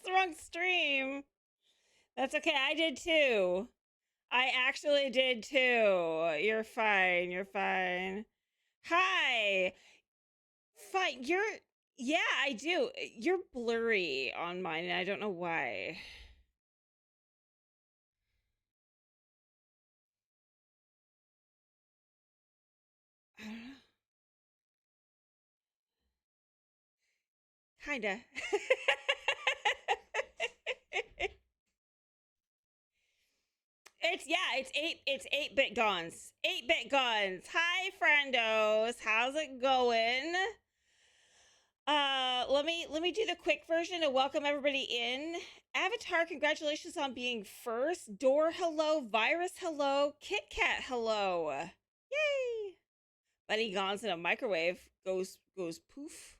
the wrong stream. That's okay. I did too. I actually did too. You're fine. You're fine. Hi. Fine. Yeah, I do. You're blurry on mine, and I don't know why. I don't know. Kinda. It's 8-bit guns. 8-bit guns. Hi friendos. How's it going? Let me do the quick version to welcome everybody in. Avatar, congratulations on being first. Door, hello. Virus, hello. Kit Kat, hello. Yay! Buddy Gons in a microwave goes poof.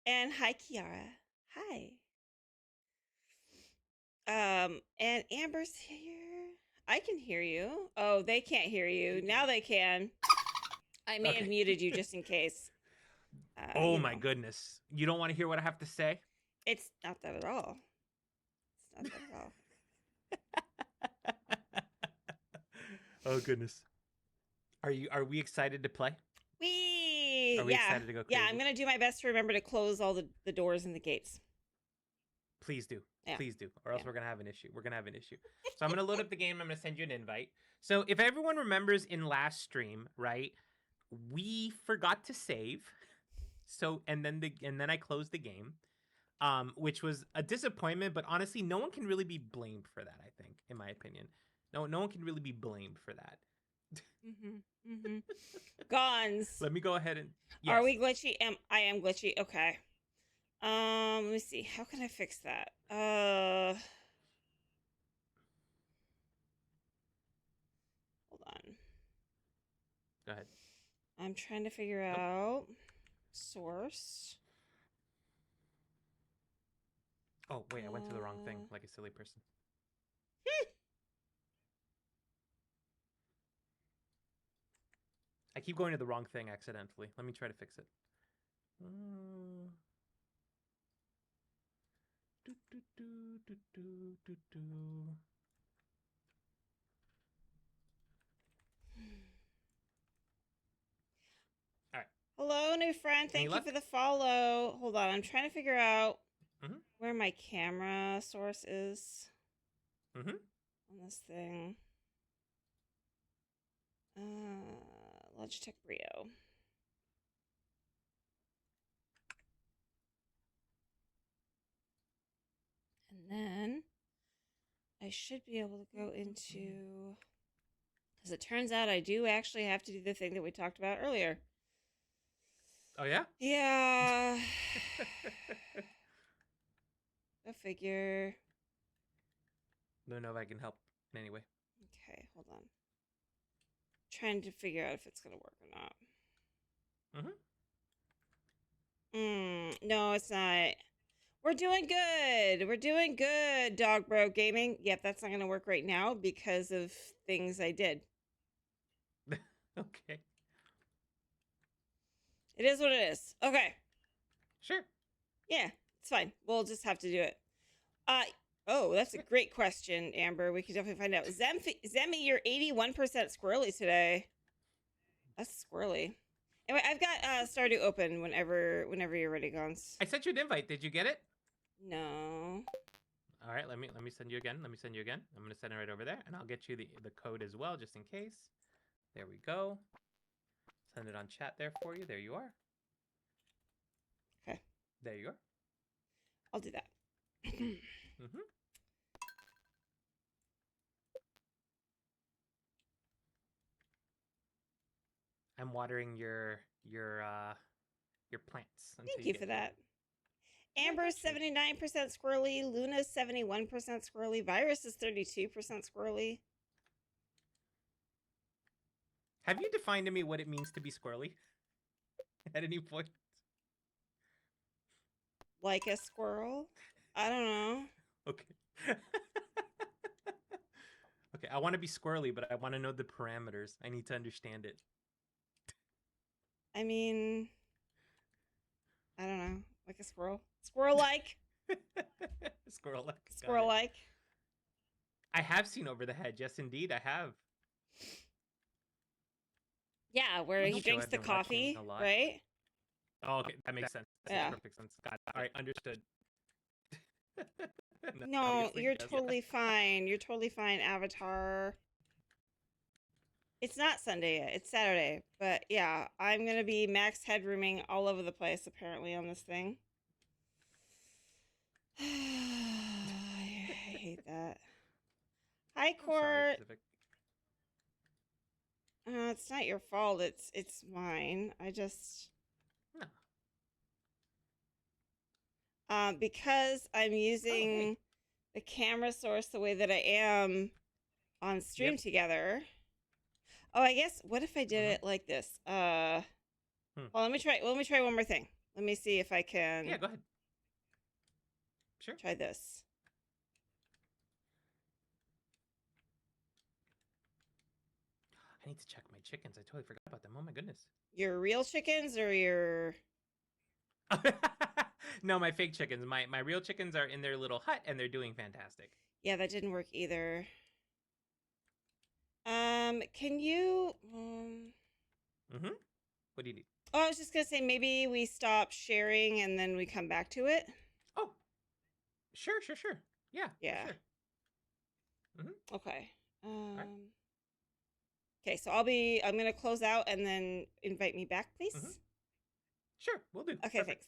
And hi Kiara. Hi. And Amber's here. I can hear you. Oh, they can't hear you. Now they can. I may have muted you just in case. Oh my goodness. You don't want to hear what I have to say? It's not that at all. It's not that at all. Oh goodness. Are we excited to play? Are we excited to go crazy? Yeah, I'm gonna do my best to remember to close all the doors and the gates. Please do. Yeah. Please do. Or else we're gonna have an issue. So I'm gonna load up the game. I'm gonna send you an invite. So if everyone remembers in last stream, right, we forgot to save. So and then I closed the game. Which was a disappointment, but honestly, no one can really be blamed for that, I think, in my opinion. No one can really be blamed for that. Gons. Let me go ahead and yes. Are we glitchy? I am glitchy. Okay. Let me see. How can I fix that? Hold on. Go ahead. I'm trying to figure out source. Oh, wait, I went to the wrong thing like a silly person. I keep going to the wrong thing accidentally. Let me try to fix it. All right. Hello, new friend. Thank you for the follow. Hold on. I'm trying to figure out where my camera source is on this thing. Logitech Brio. And then I should be able to go into, because it turns out I do actually have to do the thing that we talked about earlier. Oh, yeah? Yeah. Go figure. Don't know if I can help in any way. Okay, hold on. Trying to figure out if it's going to work or not. No, it's not. We're doing good. We're doing good, Dog Bro Gaming. Yep, that's not going to work right now because of things I did. Okay. It is what it is. Okay. Sure. Yeah, it's fine. We'll just have to do it. Oh, that's a great question, Amber. We can definitely find out. Zemi, you're 81% squirrely today. That's squirrely. Anyway, I've got Stardew open whenever you're ready, Gons. I sent you an invite. Did you get it? No. All right, let me send you again. I'm gonna send it right over there, and I'll get you the code as well, just in case. There we go. Send it on chat there for you. There you are. Okay. There you are. I'll do that. I'm watering your plants. Thank you for that. Amber's 79% squirrely. Luna's 71% squirrely. Virus is 32% squirrely. Have you defined to me what it means to be squirrely? At any point? Like a squirrel? I don't know. Okay. Okay, I want to be squirrely, but I want to know the parameters. I need to understand it. I mean, I don't know. Like a squirrel? Squirrel-like? Squirrel-like. Got it. Squirrel-like. I have seen Over the Hedge. Yes, indeed, I have. Yeah, where You he know, show drinks I've the been watching coffee, a lot. right? Oh, okay, that makes sense. That Yeah. makes perfect sense. Got it. All right, understood. No, Obviously, you're yes. totally fine. You're totally fine, Avatar. It's not Sunday yet. It's Saturday. But yeah, I'm going to be max headrooming all over the place, apparently, on this thing. I hate that. Hi, I'm sorry, Court. Pacific. It's not your fault. It's mine. I just... No. Because I'm using the camera source the way that I am on Stream Together. Oh, I guess, what if I did it like this? Well, let me try one more thing. Let me see if I can... Yeah, go ahead. Sure. Try this. I need to check my chickens. I totally forgot about them. Oh my goodness. Your real chickens or your... No, my fake chickens. My real chickens are in their little hut and they're doing fantastic. Yeah, that didn't work either. Can you... What do you need? Oh, I was just gonna say maybe we stop sharing and then we come back to it. Oh, sure. Yeah. Yeah. Sure. Okay. Right. Okay, so I'm gonna close out and then invite me back, please. Sure, we'll do. Okay, Perfect. thanks.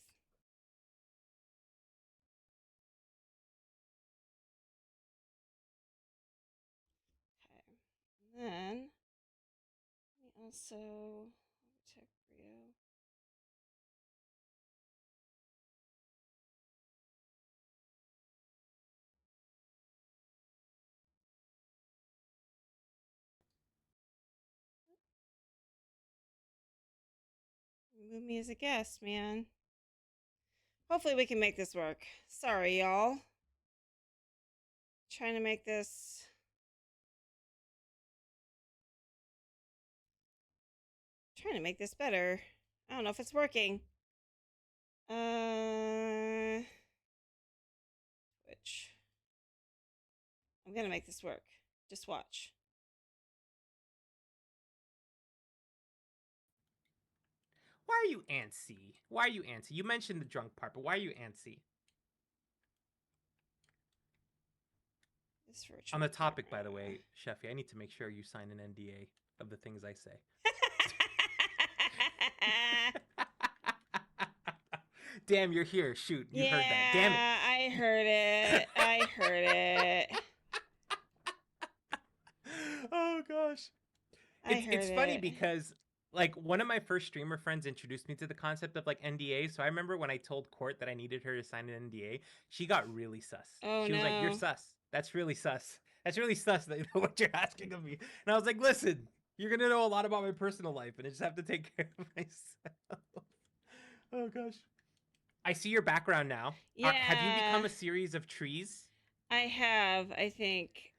Okay. And then let me also check Rio. Move me as a guest, man. Hopefully we can make this work. Sorry, y'all. Trying to make this... Trying to make this better. I don't know if it's working. Twitch. I'm gonna make this work. Just watch. Why are you antsy? Why are you antsy? You mentioned the drunk part, but why are you antsy? This On the topic, by the way, Sheffy, I need to make sure you sign an NDA of the things I say. Damn, you're here. Shoot, you heard that. Damn it. I heard it. I heard it. Oh gosh. It's funny because like one of my first streamer friends introduced me to the concept of like NDA. So I remember when I told Court that I needed her to sign an NDA, she got really sus. Oh, she was like, "You're sus. That's really sus. That's really sus that you know what you're asking of me." And I was like, "Listen, you're gonna know a lot about my personal life, and I just have to take care of myself." Oh gosh. I see your background now. Yeah. Have you become a series of trees? I have, I think.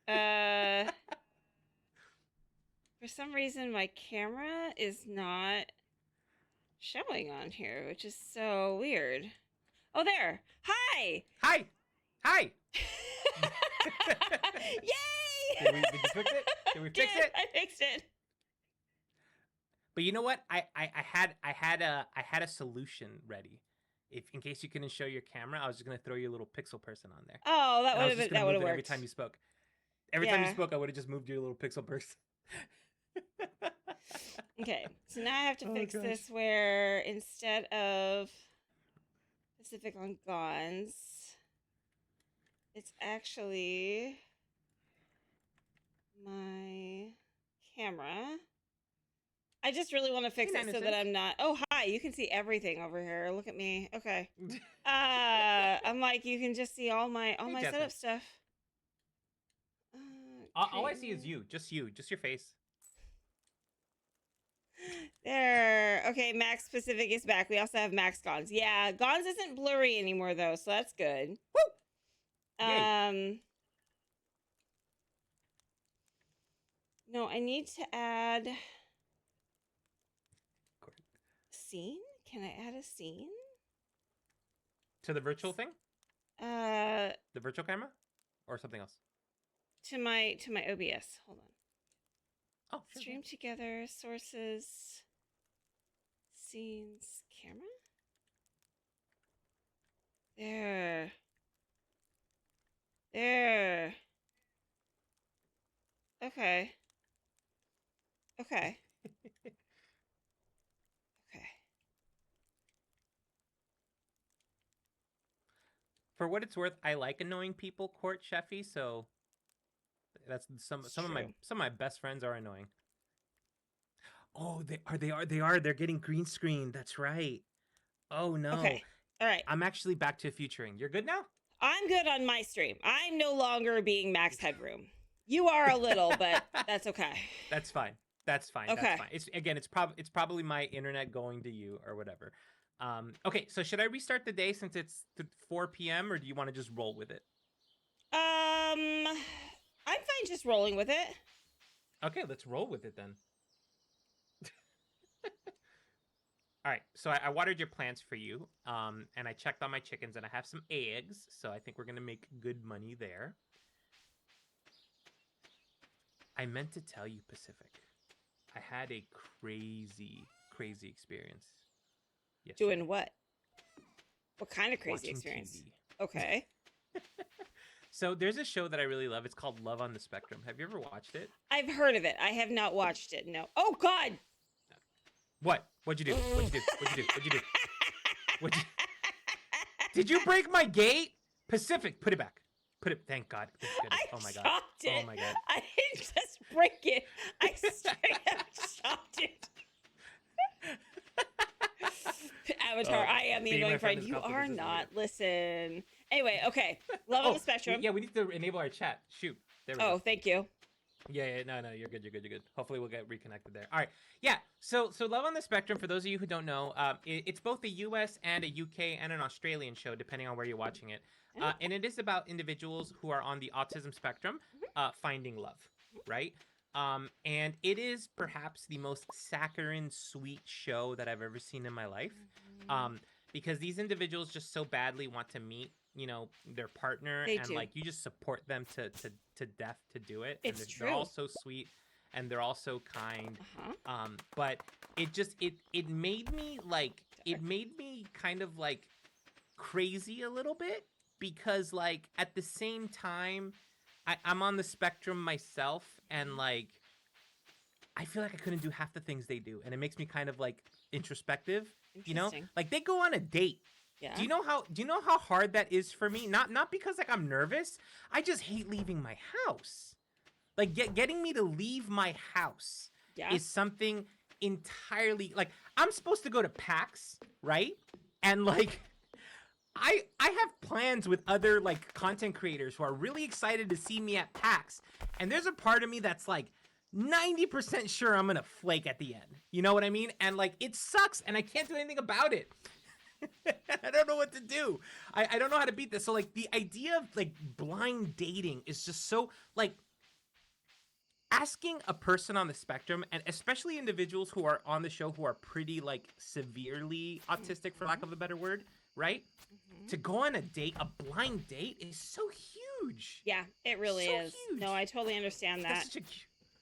For some reason, my camera is not showing on here, which is so weird. Oh, there. Hi. Hi. Hi. Yay! Did you fix it? Did we fix it? I fixed it. But you know what? I had a solution ready. If in case you couldn't show your camera, I was just gonna throw you a little pixel person on there. Oh, that would have worked. Every time you spoke. Every time you spoke, I would have just moved your little pixel person. Okay, so now I have to fix this where instead of Pacific on Gons, it's actually my camera. I just really want to fix it so that I'm not... Oh, hi, you can see everything over here. Look at me. Okay. I'm like, you can just see all my setup stuff. All I see is you. Just your face. There. Okay, Max Pacific is back. We also have Max Gons. Yeah, Gons isn't blurry anymore though, so that's good. Woo! No, I need to add scene. Can I add a scene to the virtual thing? Uh, The virtual camera, or something else? to my OBS. Hold on. Oh, sure. Stream together, sources, scenes, camera. There. There. Okay. Okay. Okay. For what it's worth, I like annoying people, Court Sheffy. So that's some It's some of true. my best friends are annoying. Oh, they are. They're getting green screen. That's right. Oh no. Okay. All right. I'm actually back to featuring. You're good now? I'm good on my stream. I'm no longer being max headroom. You are a little, but that's okay. That's fine. That's fine. Okay. That's fine. It's probably my internet going to you or whatever. Okay, so should I restart the day since it's 4 p.m. or do you want to just roll with it? I'm fine just rolling with it. Okay, let's roll with it then. All right, so I watered your plants for you, and I checked on my chickens, and I have some eggs, so I think we're gonna make good money there. I meant to tell you, Pacific, I had a crazy experience yesterday. Doing what? What kind of crazy Watching experience? TV. Okay. So there's a show that I really love. It's called Love on the Spectrum. Have you ever watched it? I've heard of it. I have not watched it. No. Oh God. What? What'd you do? What'd you do? What'd you do? What'd you do? What'd you... Did you break my gate? Pacific, put it back. Put it. Thank God. Oh my God. Chopped it. Oh my God. I didn't just break it. I straight up chopped it. Avatar, I am the being my annoying friend friend. is You are complicated, not. Listen. Anyway, okay. Love on the spectrum. Yeah, we need to enable our chat. Shoot. There we Oh, go. thank you. Yeah, no, you're good. Hopefully we'll get reconnected there. All right, yeah. So Love on the Spectrum, for those of you who don't know, it's both a U.S. and a U.K. and an Australian show, depending on where you're watching it, and it is about individuals who are on the autism spectrum finding love, right? And it is perhaps the most saccharine, sweet show that I've ever seen in my life, because these individuals just so badly want to meet, you know, their partner, They and do. like you just support them to death to do it. It's and true. They're all so sweet and they're all so kind. Uh-huh. But it just it made me kind of like crazy a little bit, because like at the same time I'm on the spectrum myself, and like I feel like I couldn't do half the things they do, and it makes me kind of like introspective, you know? Interesting. Like they go on a date. Yeah. Do you know how hard that is for me? Not because like I'm nervous. I just hate leaving my house. Like getting me to leave my house is something entirely, like I'm supposed to go to PAX, right? And like I have plans with other like content creators who are really excited to see me at PAX, and there's a part of me that's like 90% sure I'm gonna flake at the end. You know what I mean? And like it sucks, and I can't do anything about it. I don't know what to do. I don't know how to beat this. So like the idea of like blind dating is just so like asking a person on the spectrum, and especially individuals who are on the show who are pretty like severely autistic, for lack of a better word, right? To go on a date, a blind date, is so huge. Yeah, it really So is. huge. No, I totally understand that. That's such a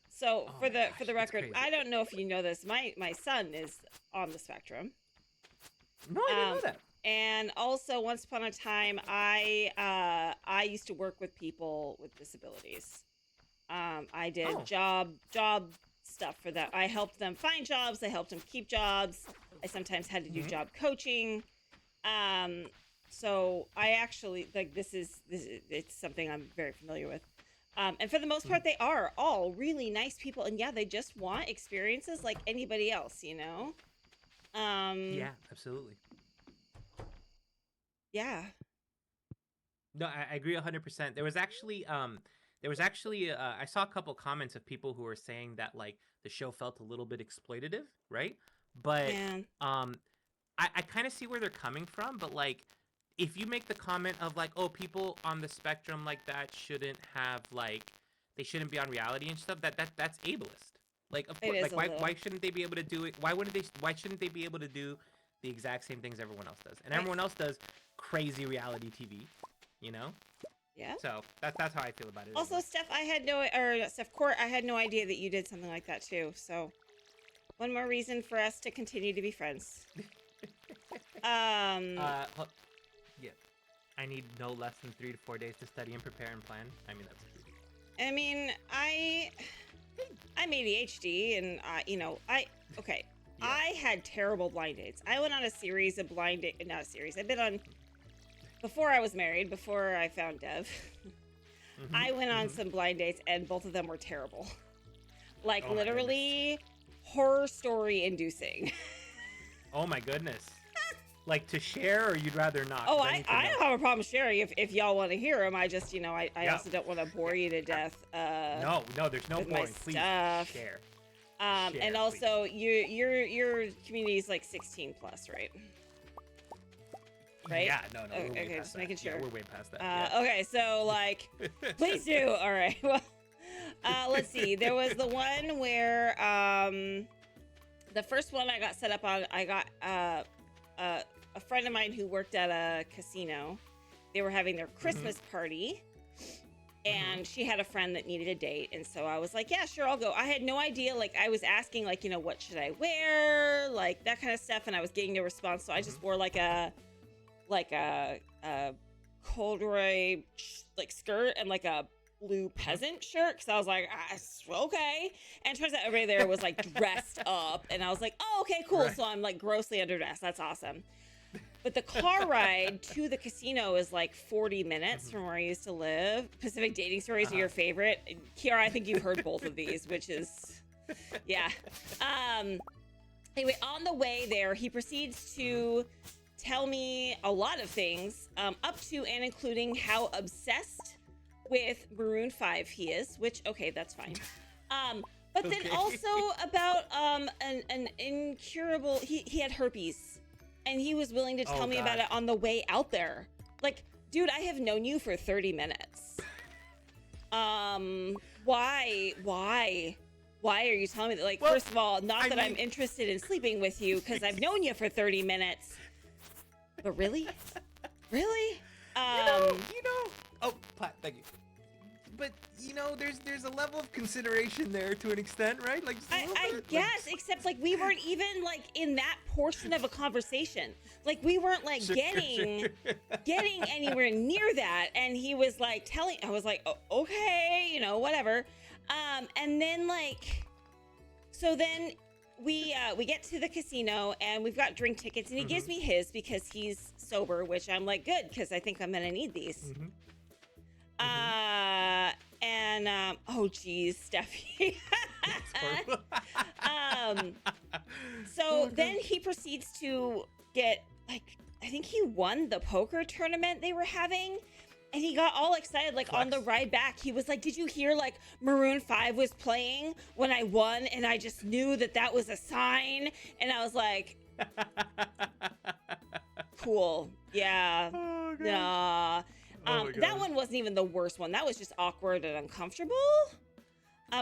So Oh for my the gosh, for the it's record, crazy. I don't know if you know this. My son is on the spectrum. No, I didn't know that. And also, once upon a time, I used to work with people with disabilities. I did job stuff for them. I helped them find jobs. I helped them keep jobs. I sometimes had to do job coaching. So I actually like this is it's something I'm very familiar with. And for the most part, they are all really nice people, and yeah, they just want experiences like anybody else, you know. Yeah, absolutely. Yeah. No, I agree 100%. There was actually I saw a couple comments of people who were saying that like the show felt a little bit exploitative, right? But Man. I kind of see where they're coming from, but like if you make the comment of like, oh, people on the spectrum like that shouldn't have like they shouldn't be on reality and stuff, that's ableist. Like of course, like why shouldn't they be able to do it? Why shouldn't they be able to do the exact same things everyone else does? And everyone else does crazy reality TV. you know. Yeah. So that's how I feel about it. Also, anyway. Steph, Steph Court, I had no idea that you did something like that too. So, one more reason for us to continue to be friends. Yeah. I need no less than 3 to 4 days to study and prepare and plan. I mean, that's cute. I mean, I'm ADHD, and okay. Yeah. I had terrible blind dates. I went on a series of blind date, not a series. I've been on before I was married, before I found Dev. I went on some blind dates, and both of them were terrible. Like literally horror story inducing. Oh my goodness. Like to share, or you'd rather not? Oh, I don't have a problem sharing if y'all want to hear them. I just, I Yeah. also don't want to bore you to death. No, there's no with my boring. Please stuff. share. And also, your community is like 16 plus, right? Right? Yeah, no, we're way Okay, past just that. making sure. Yeah, we're way past that. Yeah. Okay, so like, please do. All right. Well, let's see. There was the one where the first one I got set up on. I got a friend of mine who worked at a casino. They were having their Christmas party. And she had a friend that needed a date, and so I was like, yeah, sure, I'll go. I had no idea, like, I was asking, like, what should I wear, like, that kind of stuff, and I was getting no response, so I just wore, like a corduroy, like, skirt and, like, a blue peasant shirt, because I was like, okay, and it turns out everybody there was, like, dressed up, and I was like, oh, okay, cool, so I'm, like, grossly underdressed, that's awesome. But the car ride to the casino is like 40 minutes from where I used to live. Pacific Dating Stories are your favorite. Kiara, I think you've heard both of these, which is, yeah. Anyway, on the way there, he proceeds to tell me a lot of things, up to and including how obsessed with Maroon 5 he is, which, okay, that's fine. But then also about an incurable, he had herpes. And he was willing to tell me about it on the way out there. Like, dude, I have known you for 30 minutes. Why are you telling me that? Like, well, first of all, I'm interested in sleeping with you because I've known you for 30 minutes. But really? Really? Oh, Pat, thank you. But there's a level of consideration there to an extent, right? Like I guess, except like we weren't even like in that portion of a conversation. Like we weren't like getting anywhere near that. And he was like I was like, oh, okay, whatever. And then like, so then we get to the casino and we've got drink tickets and he gives me his because he's sober, which I'm like, good, because I think I'm gonna need these. Oh geez, Steffi. So then he proceeds to get, like, I think he won the poker tournament they were having, and he got all excited, like, on the ride back. He was like, did you hear, like, Maroon 5 was playing when I won, and I just knew that was a sign, and I was like, cool, yeah, nah. That one wasn't even the worst one. That was just awkward and uncomfortable.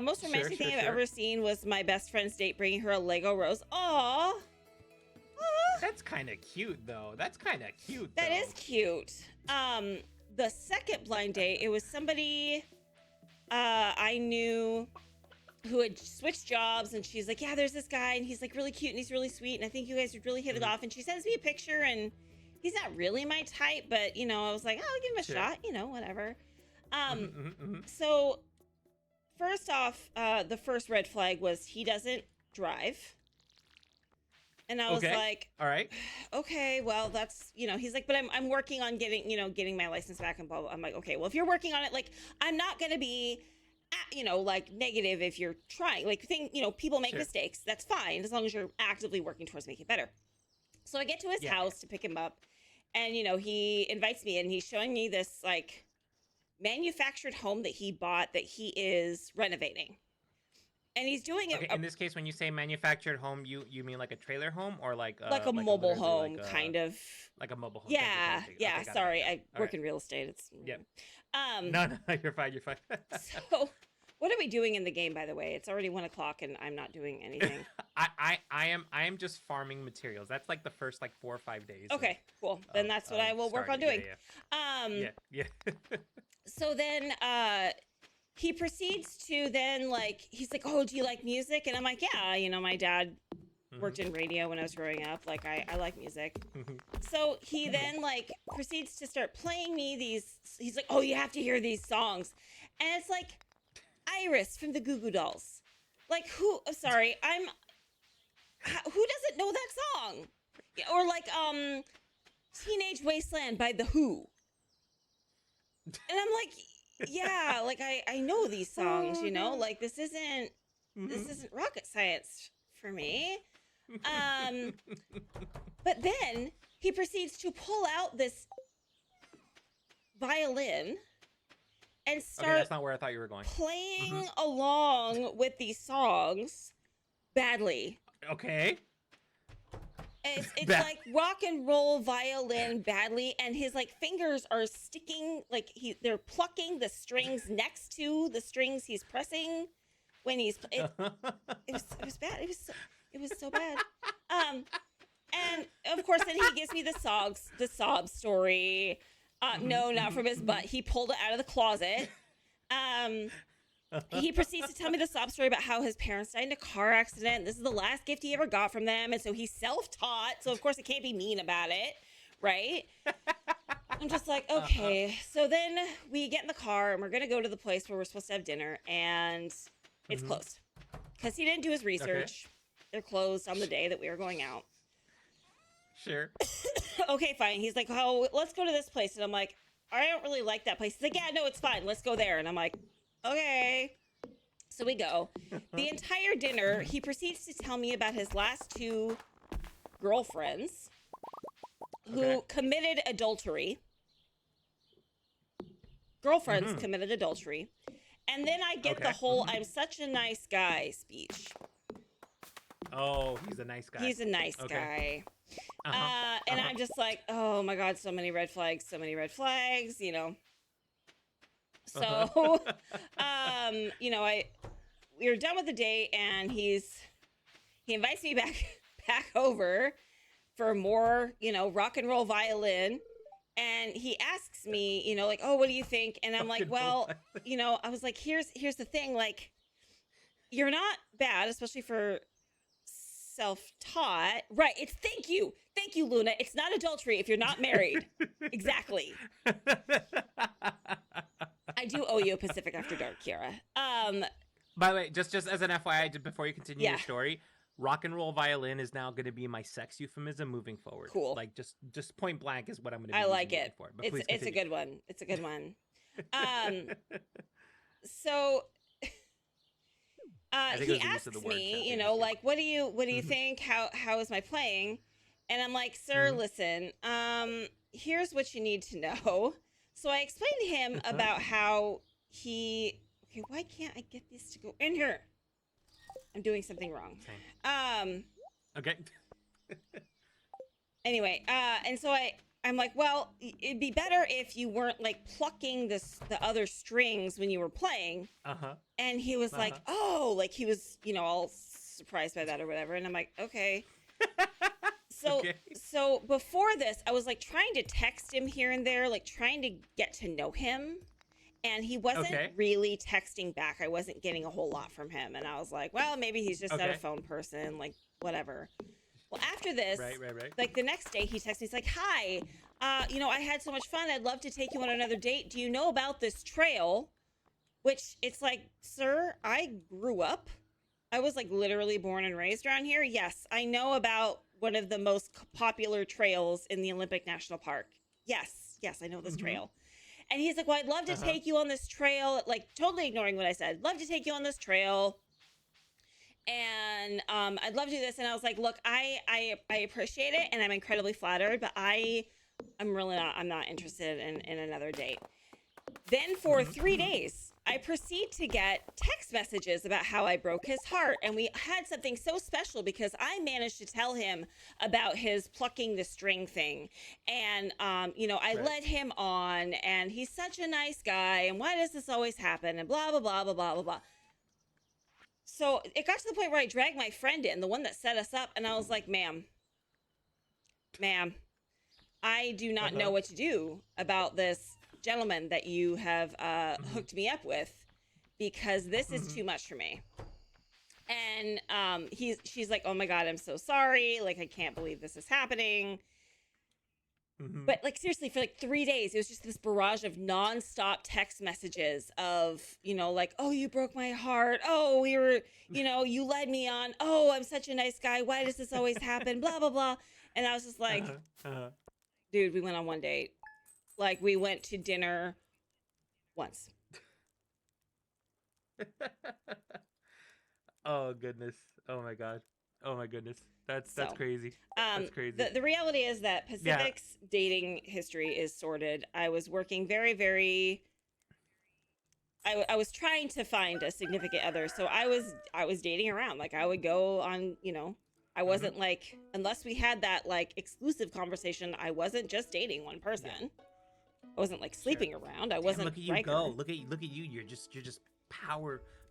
Most romantic thing I've ever seen was my best friend's date bringing her a Lego rose. Aww. That's kind of cute, though. That is cute. The second blind date, it was somebody I knew who had switched jobs, and she's like, yeah, there's this guy, and he's like really cute, and he's really sweet, and I think you guys would really hit it off. And she sends me a picture, and he's not really my type, but, I was like, oh, I'll give him a shot, whatever. So, first off, the first red flag was he doesn't drive. And I was like, all right, okay, well, that's, he's like, but I'm working on getting my license back and blah, blah. I'm like, okay, well, if you're working on it, like, I'm not going to be, like, negative if you're trying. Like, people make mistakes. That's fine, as long as you're actively working towards making it better. So I get to his house to pick him up, and, he invites me, and he's showing me this, like, manufactured home that he bought that he is renovating. And he's doing it. In this case, when you say manufactured home, you mean like a trailer home or like a mobile home, kind of. Like a mobile home. Yeah, yeah. Okay, sorry, I work in real estate. It's No, you're fine. So, what are we doing in the game, by the way? It's already 1:00 and I'm not doing anything. I am just farming materials. That's like the first like 4 or 5 days. Okay, cool. Then that's what I will work on doing. Yeah. So then he proceeds to then like he's like, "Oh, do you like music?" And I'm like, "Yeah, my dad worked in radio when I was growing up. Like I like music." So he then like proceeds to start playing me these. He's like, "Oh, you have to hear these songs," and it's like Iris from the Goo Goo Dolls. Like who? Sorry, who doesn't know that song? Or like Teenage Wasteland by The Who. And I'm like, yeah, like I know these songs, like this isn't rocket science for me. But then he proceeds to pull out this violin and start that's not where I thought you were going. Playing along with these songs badly. Okay. It's like rock and roll violin badly, and his like fingers are sticking like they're plucking the strings next to the strings he's pressing when he's it was bad. It was so bad. And of course then he gives me the sob story. No, not from his butt. He pulled it out of the closet. He proceeds to tell me the sob story about how his parents died in a car accident. This is the last gift he ever got from them. And so he's self-taught. So, of course, I can't be mean about it. Right? I'm just like, okay. So then we get in the car and we're going to go to the place where we're supposed to have dinner. And it's closed. Because he didn't do his research. Okay. They're closed on the day that we were going out. Sure. Okay, fine. He's like, oh, let's go to this place. And I'm like, I don't really like that place. He's like, yeah, no, it's fine. Let's go there. And I'm like, okay. So we go. The entire dinner, he proceeds to tell me about his last 2 girlfriends who committed adultery. Girlfriends committed adultery. And then I get the whole I'm such a nice guy speech. Oh, he's a nice guy. He's a nice guy. And I'm just like, oh my God, so many red flags, So, we were done with the date, and he invites me back over for more, rock and roll violin, and he asks me, like, oh, what do you think? And I'm like, well, I was like, here's the thing, like, you're not bad, especially for self-taught, right? It's thank you, Luna. It's not adultery if you're not married. Exactly. I do owe you a Pacific After Dark, Kiara. By the way, just as an FYI, before you continue your story, rock and roll violin is now going to be my sex euphemism moving forward. Cool. Like just point blank is what I'm going to be. I like it. For. It's a good one. It's a good one. So he asks me, like, what do you think? How is my playing? And I'm like, sir, listen, here's what you need to know. So I explained to him about how okay, why can't I get this to go in here? I'm doing something wrong. Okay. Anyway, and so I'm like, well, it'd be better if you weren't like plucking the other strings when you were playing. And he was like, oh, like he was, all surprised by that or whatever. And I'm like, okay. So before this, I was like trying to text him here and there, like trying to get to know him. And he wasn't really texting back. I wasn't getting a whole lot from him. And I was like, well, maybe he's just not a phone person, like whatever. Well, after this, right. like the next day he texts me, he's like, hi, I had so much fun. I'd love to take you on another date. Do you know about this trail? Which it's like, sir, I grew up. I was like literally born and raised around here. Yes, I know about one of the most popular trails in the Olympic National Park. Yes, I know this trail. And he's like, well, I'd love to take you on this trail. Like totally ignoring what I said. Love to take you on this trail. And I'd love to do this. And I was like, look, I appreciate it. And I'm incredibly flattered, but I'm not interested in another date. Then for 3 days, I proceed to get text messages about how I broke his heart. And we had something so special because I managed to tell him about his plucking the string thing. And, I led him on, and he's such a nice guy. And why does this always happen? And blah, blah, blah, blah, blah, blah, blah. so it got to the point where I dragged my friend in, the one that set us up, and I was like, ma'am, I do not know what to do about this gentleman that you have hooked me up with, because this is too much for me. And she's like, oh my God, I'm so sorry. Like, I can't believe this is happening. But like, seriously, for like 3 days, it was just this barrage of nonstop text messages of, you know, like, oh, you broke my heart. Oh, we were, you know, you led me on. Oh, I'm such a nice guy. Why does this always happen? Blah, blah, blah. And I was just like, dude, we went on one date. Like, we went to dinner once. Oh goodness. Oh my God. Oh my goodness. That's crazy. That's crazy. The reality is that Pacific's dating history is sorted. I was working very, very. I was trying to find a significant other, so I was dating around. Like, I would go on, you know, I wasn't like, unless we had that like exclusive conversation, I wasn't just dating one person. I wasn't like sleeping around. I wasn't. Look at you Riker. go. Look at you. You're just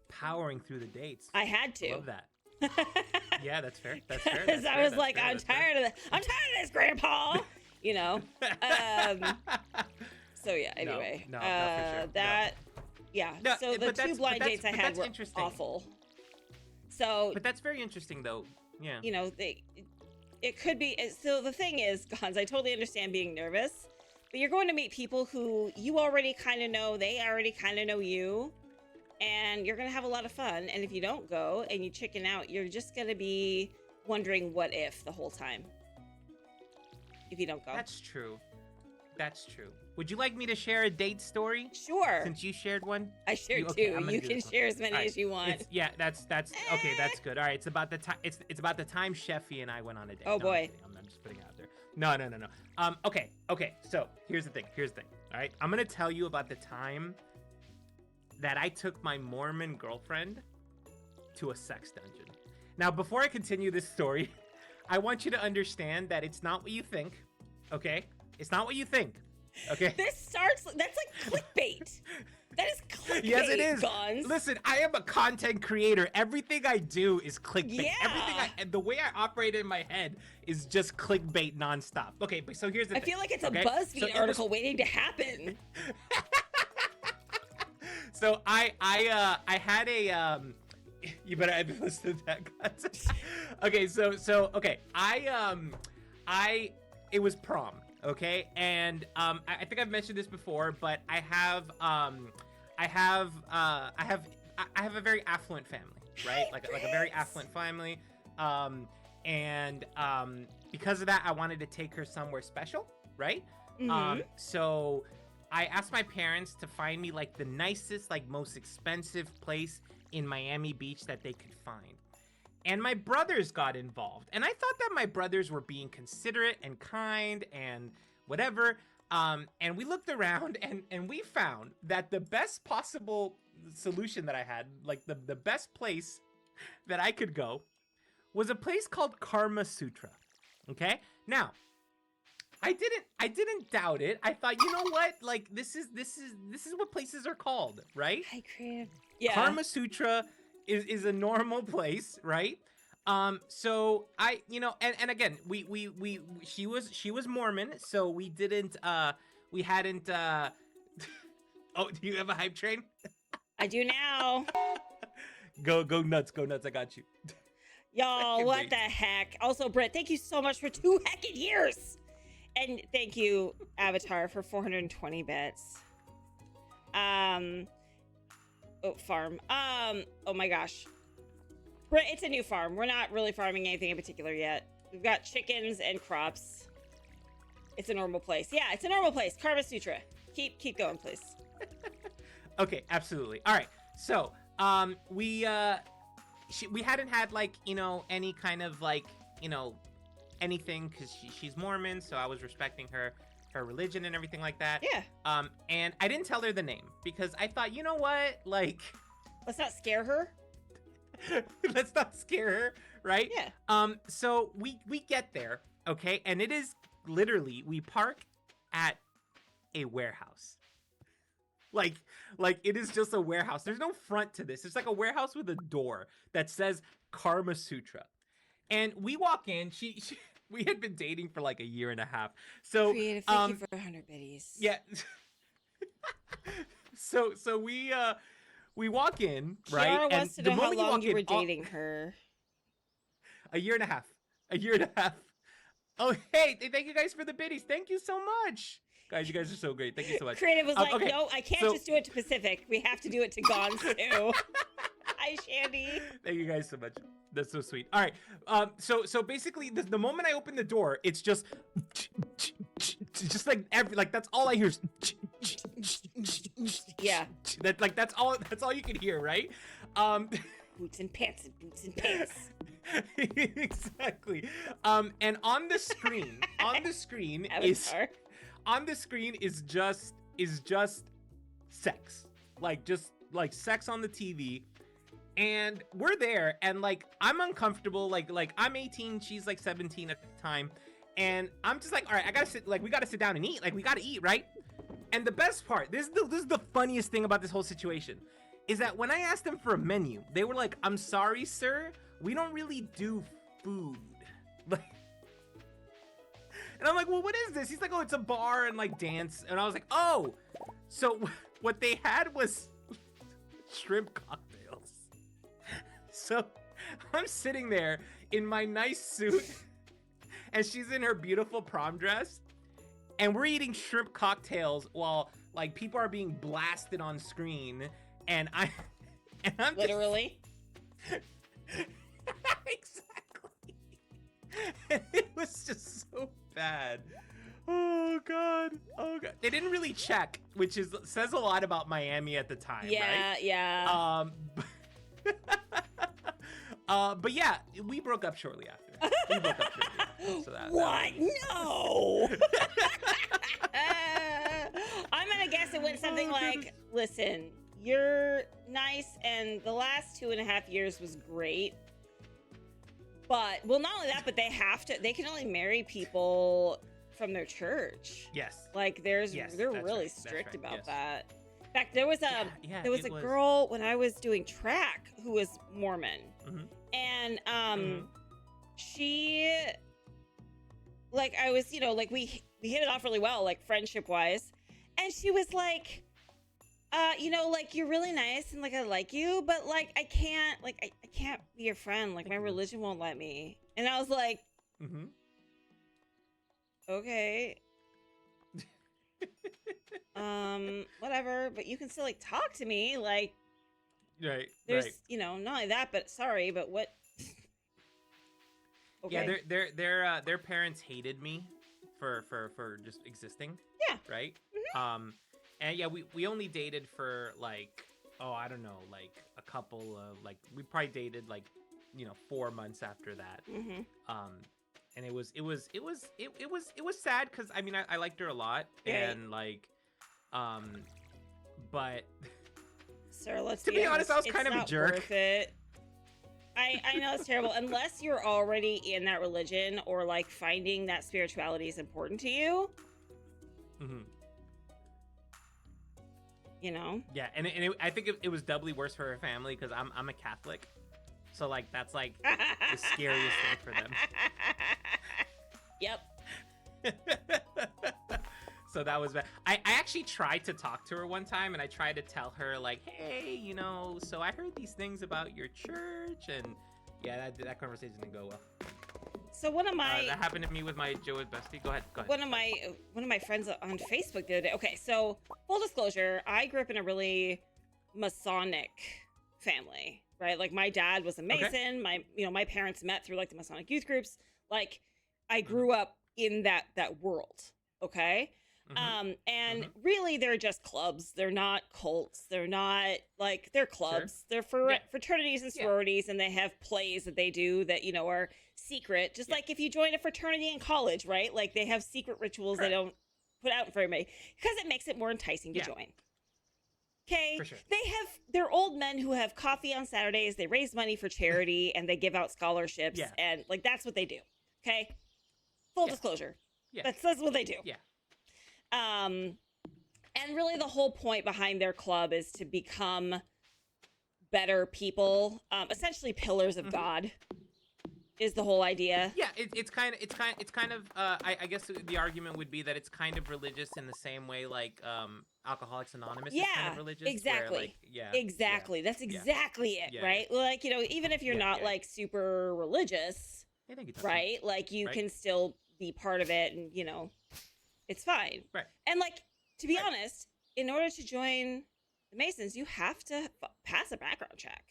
powering through the dates. I had to. Love that. Yeah, that's fair. That's fair. Because I was like, I'm tired of this, Grandpa. You know. So yeah. Anyway, no, for sure. that. No. Yeah. No, so the two blind dates I had were awful. So. But that's very interesting, though. Yeah. You know, it could be. So the thing is, Gons, I totally understand being nervous, but you're going to meet people who you already kind of know. They already kind of know you. And you're going to have a lot of fun. And if you don't go and you chicken out, you're just going to be wondering what if the whole time. If you don't go. That's true. That's true. Would you like me to share a date story? Sure. Since you shared one? I shared two. You can share as many as you want. That's okay. That's good. All right. It's about the time. It's about the time Sheffy and I went on a date. Oh boy. I'm just putting it out there. No. Okay. So here's the thing. All right. I'm gonna tell you about the time that I took my Mormon girlfriend to a sex dungeon. Now, before I continue this story, I want you to understand that it's not what you think, okay? It's not what you think, okay? That's like clickbait. That is clickbait, yes, it is. Gons. Listen, I am a content creator. Everything I do is clickbait. Yeah. The way I operate in my head is just clickbait nonstop. Okay, but so here's the thing. I feel like it's okay? a BuzzFeed article waiting to happen. So I had a you better have listened to that, guys. Okay, so it was prom, okay, and I think I've mentioned this before, but I have a very affluent family, right? Like a very affluent family, and because of that, I wanted to take her somewhere special, right? So I asked my parents to find me like the nicest, like most expensive place in Miami Beach that they could find. And my brothers got involved. And I thought that my brothers were being considerate and kind and whatever. And we looked around and we found that the best possible solution that I had, like the best place that I could go, was a place called Karma Sutra. Okay? Now, I didn't doubt it. I thought, you know what? Like this is what places are called, right? Hi, Crib. Yeah. Karma Sutra is a normal place, right? So I, you know, and again, she was Mormon, so we hadn't oh, do you have a hype train? I do now. Go nuts, I got you. Y'all, what the heck? Also, Britt, thank you so much for 2 heckin' years. And thank you, Avatar, for 420 bits. Farm. Oh my gosh. It's a new farm. We're not really farming anything in particular yet. We've got chickens and crops. It's a normal place. Yeah, it's a normal place. Karma Sutra. Keep going, please. Okay, absolutely. All right. So, we hadn't had like, you know, any kind of like, you know, anything, because she's Mormon, so I was respecting her religion and everything like that. Yeah. And I didn't tell her the name because I thought, you know what, like, let's not scare her. Let's not scare her, right? Yeah. So we get there, okay, and it is literally, we park at a warehouse. like it is just a warehouse. There's no front to this. It's like a warehouse with a door that says Karma Sutra. And we walk in. She we had been dating for like a year and a half. So Creative, thank you for 100 biddies. yeah. So we walk in, right? Kiara wants to know how long you were in, dating her. A year and a half. A year and a half. Oh, hey, thank you guys for the biddies. Thank you so much. Guys, you guys are so great. Thank you so much. Creative was like, okay. no, I can't just do it to Pacific. We have to do it to Gons too. Hi, Shandy. Thank you guys so much. That's so sweet. All right. So basically, the moment I open the door, it's just like that's all I hear. Yeah. That's all you can hear, right? Boots and pants and boots and pants. Exactly. And on the screen is just sex. Just sex on the TV. And we're there, and like I'm uncomfortable. Like I'm 18, she's like 17 at the time, and I'm just like, all right, we gotta sit down and eat. Like we gotta eat, right? And the best part, this is the funniest thing about this whole situation, is that when I asked them for a menu, they were like, "I'm sorry, sir, we don't really do food." Like, and I'm like, "Well, what is this?" He's like, "Oh, it's a bar and like dance." And I was like, "Oh, so what they had was shrimp cocktails." So I'm sitting there in my nice suit, and she's in her beautiful prom dress, and we're eating shrimp cocktails while like people are being blasted on screen, and I'm literally. Exactly. And it was just so bad. Oh god. They didn't really check, which says a lot about Miami at the time, yeah, right? Yeah. But yeah, we broke up shortly after. So what? No. I'm gonna guess it went something like, listen, you're nice, and the last 2.5 years was great. But, well, not only that, but they can only marry people from their church. Yes. Like, they're really right. strict about yes. that. In fact, there was a girl when I was doing track who was Mormon. Mm-hmm. And she, like, I was, we hit it off really well, like friendship wise. And she was like, like, you're really nice and like I like you, but like I can't be your friend. Like my religion won't let me. And I was like, okay. Whatever, but you can still like talk to me. Like, right. There's, not only that, but sorry, but what? Okay. Yeah, their parents hated me for just existing. Yeah. Right. And yeah, we only dated for like, I don't know, like a couple of like, we probably dated like, 4 months after that. And it was sad because I mean I liked her a lot, and like, but. Sir, let's to be honest, I was kind of a jerk. Worth it. I know it's terrible unless you're already in that religion or like finding that spirituality is important to you. Yeah, and I think it was doubly worse for her family because I'm a Catholic, so like that's like the scariest thing for them. Yep. So that was bad. I actually tried to talk to her one time, and I tried to tell her like, hey, so I heard these things about your church, and yeah, that conversation didn't go well. So one of my that happened to me with my Bestie. Go ahead. One of my friends on Facebook the other day. Okay, so full disclosure, I grew up in a really Masonic family, right? Like my dad was a Mason. Okay. My parents met through like the Masonic youth groups. Like I grew up in that world. Okay. And really they're just clubs. They're not cults. They're not like, they're clubs. Sure. They're fraternities and sororities, and they have plays that they do that, are secret. Just like if you join a fraternity in college, right? Like they have secret rituals they don't put out in front of me because it makes it more enticing to join. Okay. For sure. They're old men who have coffee on Saturdays. They raise money for charity and they give out scholarships. Yeah. And like, that's what they do. Okay. Full disclosure. Yeah. That's what they do. Yeah. And really, the whole point behind their club is to become better people, essentially pillars of God. Is the whole idea. Yeah, it's kind of I guess the argument would be that it's kind of religious in the same way like Alcoholics Anonymous is kind Yeah, of religious, where like exactly. yeah, yeah, Exactly. That's yeah, exactly it, yeah, right? Like, even if you're yeah, not yeah. like super religious, I think it does, yeah. right? Like, you Right, can still be part of it and, it's fine. right, And, like, to be right. honest, in order to join the Masons, you have to pass a background check.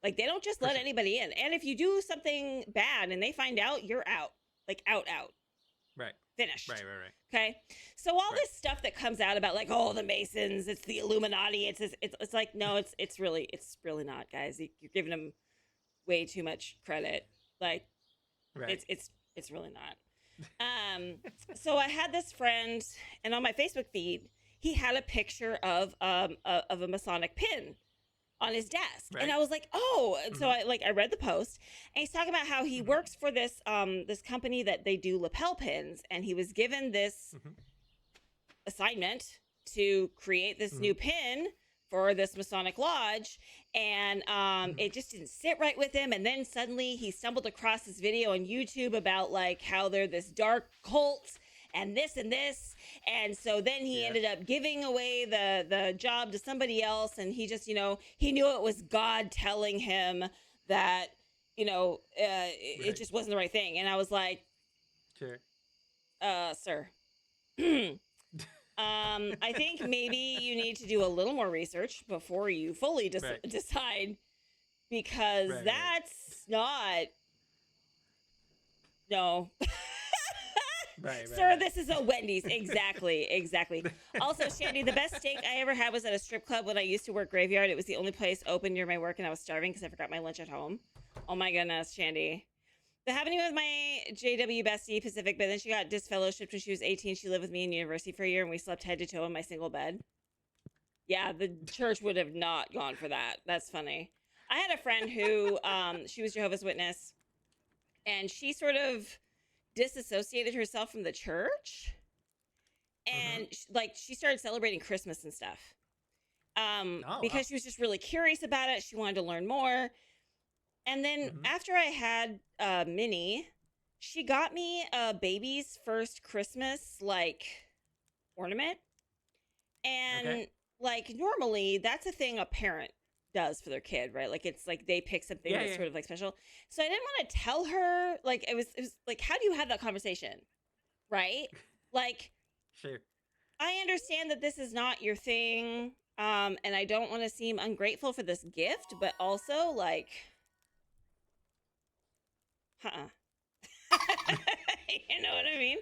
Like, they don't just For let sure. anybody in. And if you do something bad and they find out, you're out. Like, out. Right, Finished. right, right, right. Okay. So all Right. this stuff that comes out about like, oh, the Masons, it's the Illuminati. It's like, no, it's really not, guys. You're giving them way too much credit. Like, Right. it's really not. So I had this friend, and on my Facebook feed, he had a picture of a Masonic pin on his desk, Right. and I was like, oh. And so I read the post, and he's talking about how he works for this this company that they do lapel pins, and he was given this assignment to create this new pin for this Masonic lodge, and it just didn't sit right with him. And then suddenly he stumbled across this video on YouTube about like how they're this dark cult and this, and so then he ended up giving away the job to somebody else, and he just, he knew it was God telling him that, it just wasn't the right thing. And I was like, Sure. sir, I think maybe you need to do a little more research before you fully decide, because that's not, no. Right, Sir, right. this is a Wendy's. Exactly. Also, Shandy, the best steak I ever had was at a strip club when I used to work graveyard. It was the only place open near my work, and I was starving because I forgot my lunch at home. Oh my goodness, Shandy. That happened with my JW bestie, Pacific, but then she got disfellowshipped when she was 18. She lived with me in university for a year, and we slept head to toe in my single bed. Yeah, the church would have not gone for that. That's funny. I had a friend who, she was Jehovah's Witness, and she sort of disassociated herself from the church, and she started celebrating Christmas and stuff, because she was just really curious about it. She wanted to learn more. And then after I had Minnie, she got me a baby's first Christmas like ornament, and like normally that's a thing a parent does for their kid, right? Like it's like they pick something that's sort of like special. So I didn't want to tell her, like it was like, how do you have that conversation, right? Like, Sure. I understand that this is not your thing, and I don't want to seem ungrateful for this gift, but also like, you know what I mean?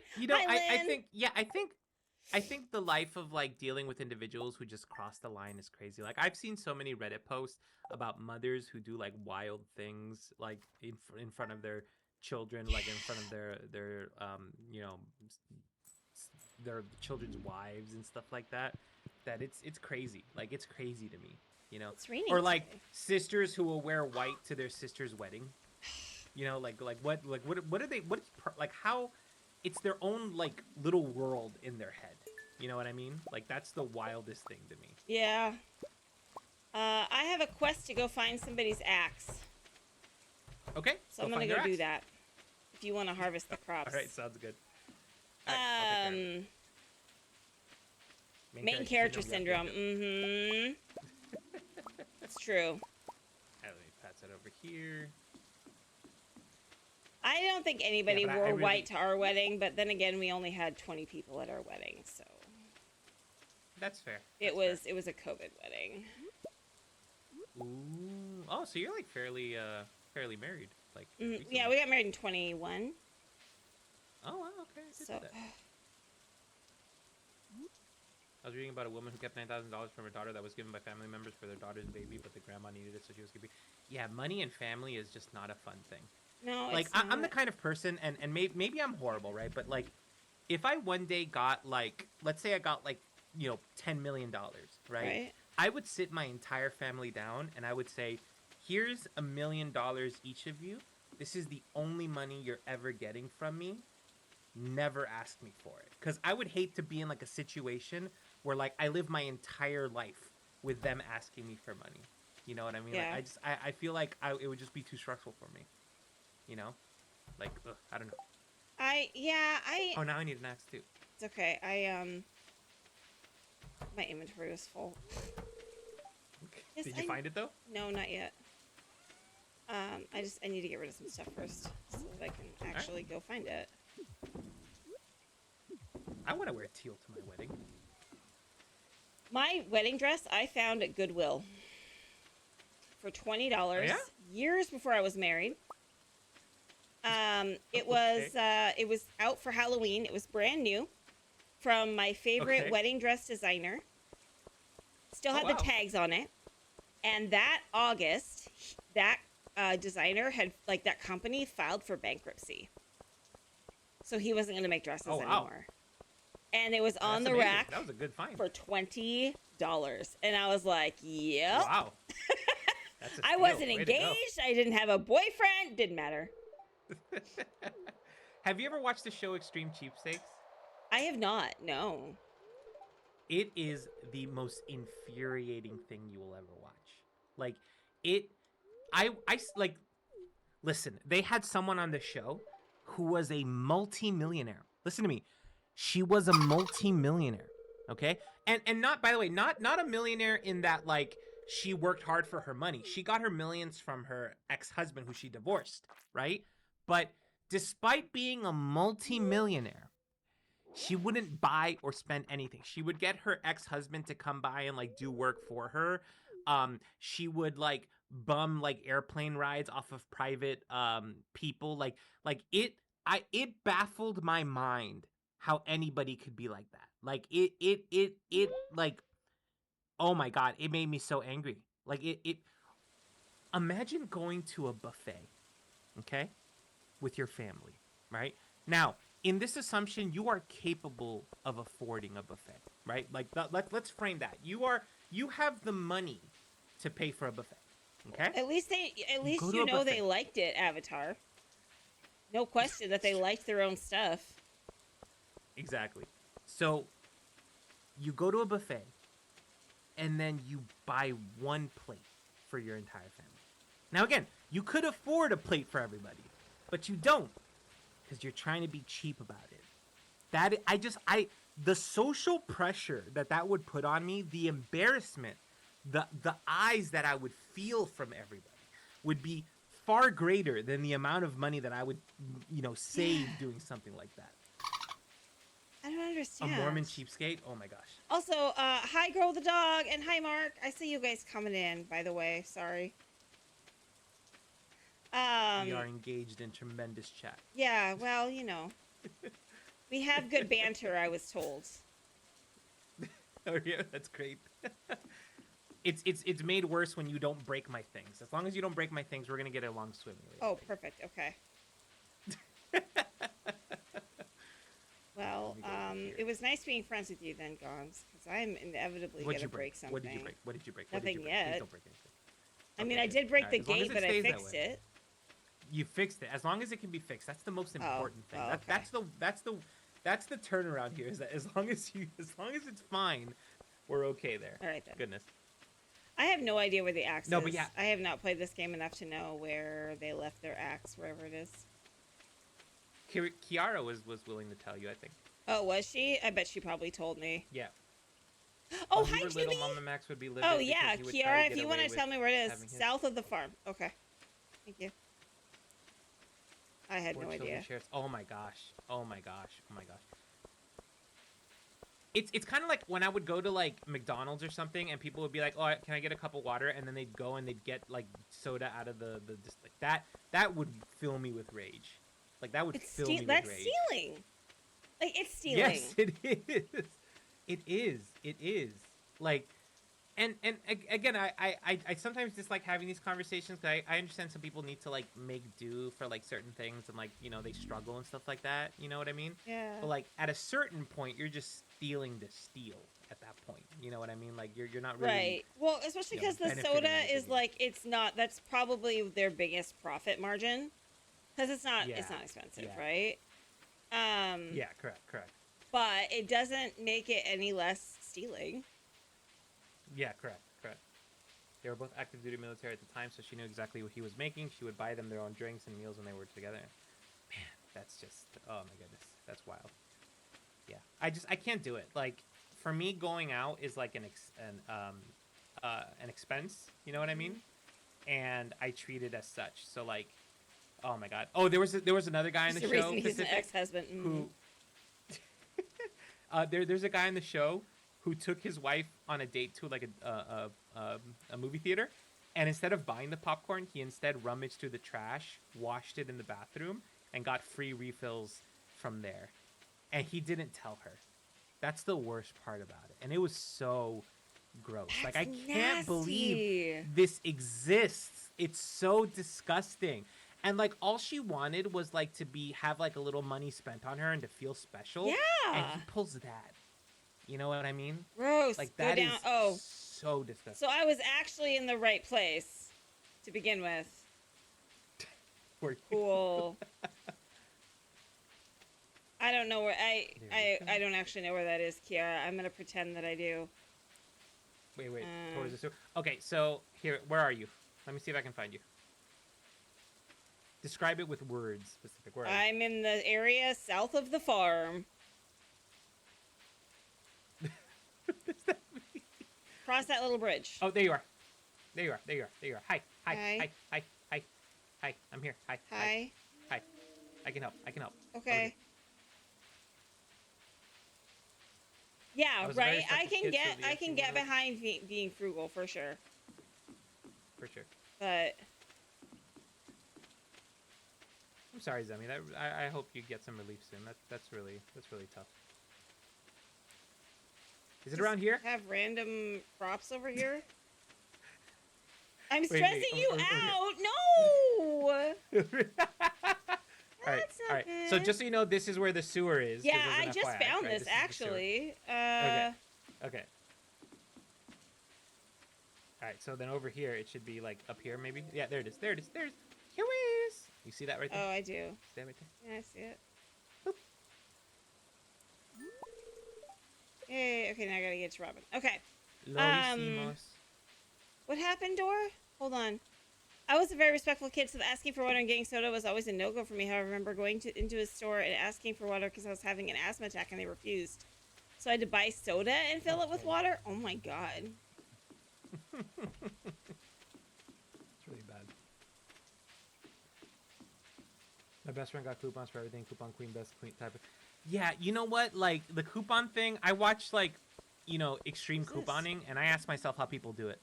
I think the life of like dealing with individuals who just cross the line is crazy. Like I've seen so many Reddit posts about mothers who do like wild things, like in front of their children, like in front of their their children's wives and stuff like that. That it's crazy. Like it's crazy to me, It's raining Or like today. sisters who will wear white to their sister's wedding. Like what are they? Like how? It's their own like little world in their head. You know what I mean? Like that's the wildest thing to me. Yeah. I have a quest to go find somebody's axe, Okay, so I'm gonna go do that. If you want to harvest the crops. All right, sounds good. All right, I'll take care of it. Main character syndrome. It's true. All right, let me pass that over here. I don't think anybody Yeah, but wore I really- white to our wedding, but then again, we only had 20 people at our wedding, so That's fair. it That's was a COVID wedding. fair. Ooh. Oh, so you're like fairly married, like. Recently. Yeah, we got married in 21. Oh, wow, okay. Good So for that. I was reading about a woman who kept $9,000 from her daughter that was given by family members for their daughter's baby, but the grandma needed it, so she was keeping. Yeah, money and family is just not a fun thing. no, Like it's I'm the not. kind of person, and maybe I'm horrible, right? But like, if I one day got like, let's say I got like, $10 million, right? I would sit my entire family down and I would say, here's $1 million each of you. This is the only money you're ever getting from me. Never ask me for it, because I would hate to be in like a situation where like I live my entire life with them asking me for money. You know what I mean? Yeah. Like I feel like it would just be too stressful for me. You know, like ugh, I don't know. I Oh, now I need an axe too. It's okay. My inventory was full. Yes, Did you find it though? No, not yet. I need to get rid of some stuff first so that I can actually go find it. I want to wear teal to my wedding. My wedding dress I found at Goodwill for $20 years before I was married. It was out for Halloween. It was brand new from my favorite wedding dress designer. Still had the tags on it. And that August, that designer had, like, that company filed for bankruptcy. So he wasn't going to make dresses anymore. And it was on the rack. That was a good find. For $20. And I was like, yep. Wow. That's a steal. I wasn't engaged. I didn't have a boyfriend. Didn't matter. Have you ever watched the show Extreme Cheapskates? I have not, no. It is the most infuriating thing you will ever watch. Like, like, listen, they had someone on the show who was a multi-millionaire. Listen to me. She was a multi-millionaire, okay? And not, by the way, not a millionaire in that, like, she worked hard for her money. She got her millions from her ex-husband who she divorced, right? But despite being a multi-millionaire, she wouldn't buy or spend anything. She would get her ex-husband to come by and like do work for her. She would like bum like airplane rides off of private people. It baffled my mind how anybody could be like that. Like it like, oh my God, it made me so angry. Like it imagine going to a buffet, okay, with your family, right? Now, in this assumption, you are capable of affording a buffet, right? Like, let's frame that. You have the money to pay for a buffet, okay? At least you know they liked it, Avatar. No question that they liked their own stuff. Exactly. So, you go to a buffet, and then you buy one plate for your entire family. Now, again, you could afford a plate for everybody, but you don't. Because you're trying to be cheap about it. The social pressure that would put on me, the embarrassment, the eyes that I would feel from everybody would be far greater than the amount of money that I would, save doing something like that. I don't understand. A Mormon cheapskate? Oh my gosh. Also, hi Girl the Dog, and hi Mark. I see you guys coming in, by the way. Sorry. We are engaged in tremendous chat. Yeah, well, we have good banter, I was told. Oh yeah, that's great. It's made worse when you don't break my things. As long as you don't break my things, we're gonna get along swimmingly. Oh, perfect. Okay. Well, it was nice being friends with you then, Gongs, because I'm inevitably gonna break something. What did you break? What did you break? Nothing Please yet. don't break anything. I mean, I did break the gate, but I fixed it. You fixed it. As long as it can be fixed, that's the most important thing. Okay. That's the turnaround here. Is that as long as it's fine, we're okay there. All right then. Goodness. I have no idea where the axe is. But yeah. I have not played this game enough to know where they left their axe, wherever it is. Kiara was willing to tell you, I think. Oh, was she? I bet she probably told me. Yeah. Oh, when hi, we were Jimmy. little, Mama Max would be livid. Oh, yeah. Kiara, if you want to tell me where it is, south of the farm. Okay. Thank you. I had no idea. Oh my gosh. Oh my gosh. Oh my gosh. It's kind of like when I would go to like McDonald's or something and people would be like, "Oh, can I get a cup of water?" And then they'd go and they'd get like soda out of the just like that would fill me with rage. Like that would fill me with rage. That's stealing. Like it's stealing. Yes, it is. It is. It is. Like and again, I sometimes dislike having these conversations because I understand some people need to like make do for like certain things and like they struggle and stuff like that. You know what I mean? Yeah. But like at a certain point, you're just stealing to steal at that point. You know what I mean? Like you're not really right. Well, especially because the soda is like it's not. That's probably their biggest profit margin because it's not expensive, right? Yeah. Correct. But it doesn't make it any less stealing. Yeah, correct. They were both active duty military at the time, so she knew exactly what he was making. She would buy them their own drinks and meals when they were together. Man, that's just, oh my goodness, that's wild. Yeah, I can't do it. Like, for me, going out is like an expense. You know what I mean? And I treat it as such. So like, oh my god. Oh, there was another guy in the There's a show, reason he's an Pacific, ex-husband. who there's a guy in the show who took his wife on a date to like a movie theater, and instead of buying the popcorn, he instead rummaged through the trash, washed it in the bathroom, and got free refills from there. And he didn't tell her. That's the worst part about it. And it was so gross. That's like, I can't nasty. believe this exists. It's so disgusting. And like, all she wanted was like to have like a little money spent on her and to feel special. Yeah. And he pulls that. You know what I mean? Gross. Like, Go that down. is Oh, so disgusting. so I was actually in the right place to begin with. Cool. I don't know where I don't actually know where that is, Kiara. I'm gonna pretend that I do. Wait. Towards the sewer. Okay, so here, where are you? Let me see if I can find you. Describe it with words specific. Where are you? I'm in the area south of the farm. Cross that little bridge. Oh, there you are. There you are. Hi. Hi. Hi. I'm here. Hi. Hi. I can help. Okay. Yeah, was right. very I can such a kid, so get the FD behind being frugal for sure. For sure. But I'm sorry, Zemi. I hope you get some relief soon. That's really tough. Is it around here? have random props over here. I'm Wait, stressing you over out. No. All right. So just so you know, this is where the sewer is. Yeah, as I an just FYI, found right? this Is the sewer. actually. Okay. All right. So then over here, it should be like up here, maybe. Yeah, there it is. Here it is. You see that right there? Oh, I do. See that right there? Yeah, I see it. Boop. Hey, okay, now I gotta get to Robin. Okay. Lo hicimos. What happened, Dor? Hold on. I was a very respectful kid, so asking for water and getting soda was always a no-go for me. However, I remember going into a store and asking for water because I was having an asthma attack and they refused. So I had to buy soda and fill it with water? Oh my god. It's really bad. My best friend got coupons for everything. Coupon queen, best queen type of. Yeah, you know what? Like, the coupon thing, I watched, like, extreme What's this? couponing, and I asked myself how people do it.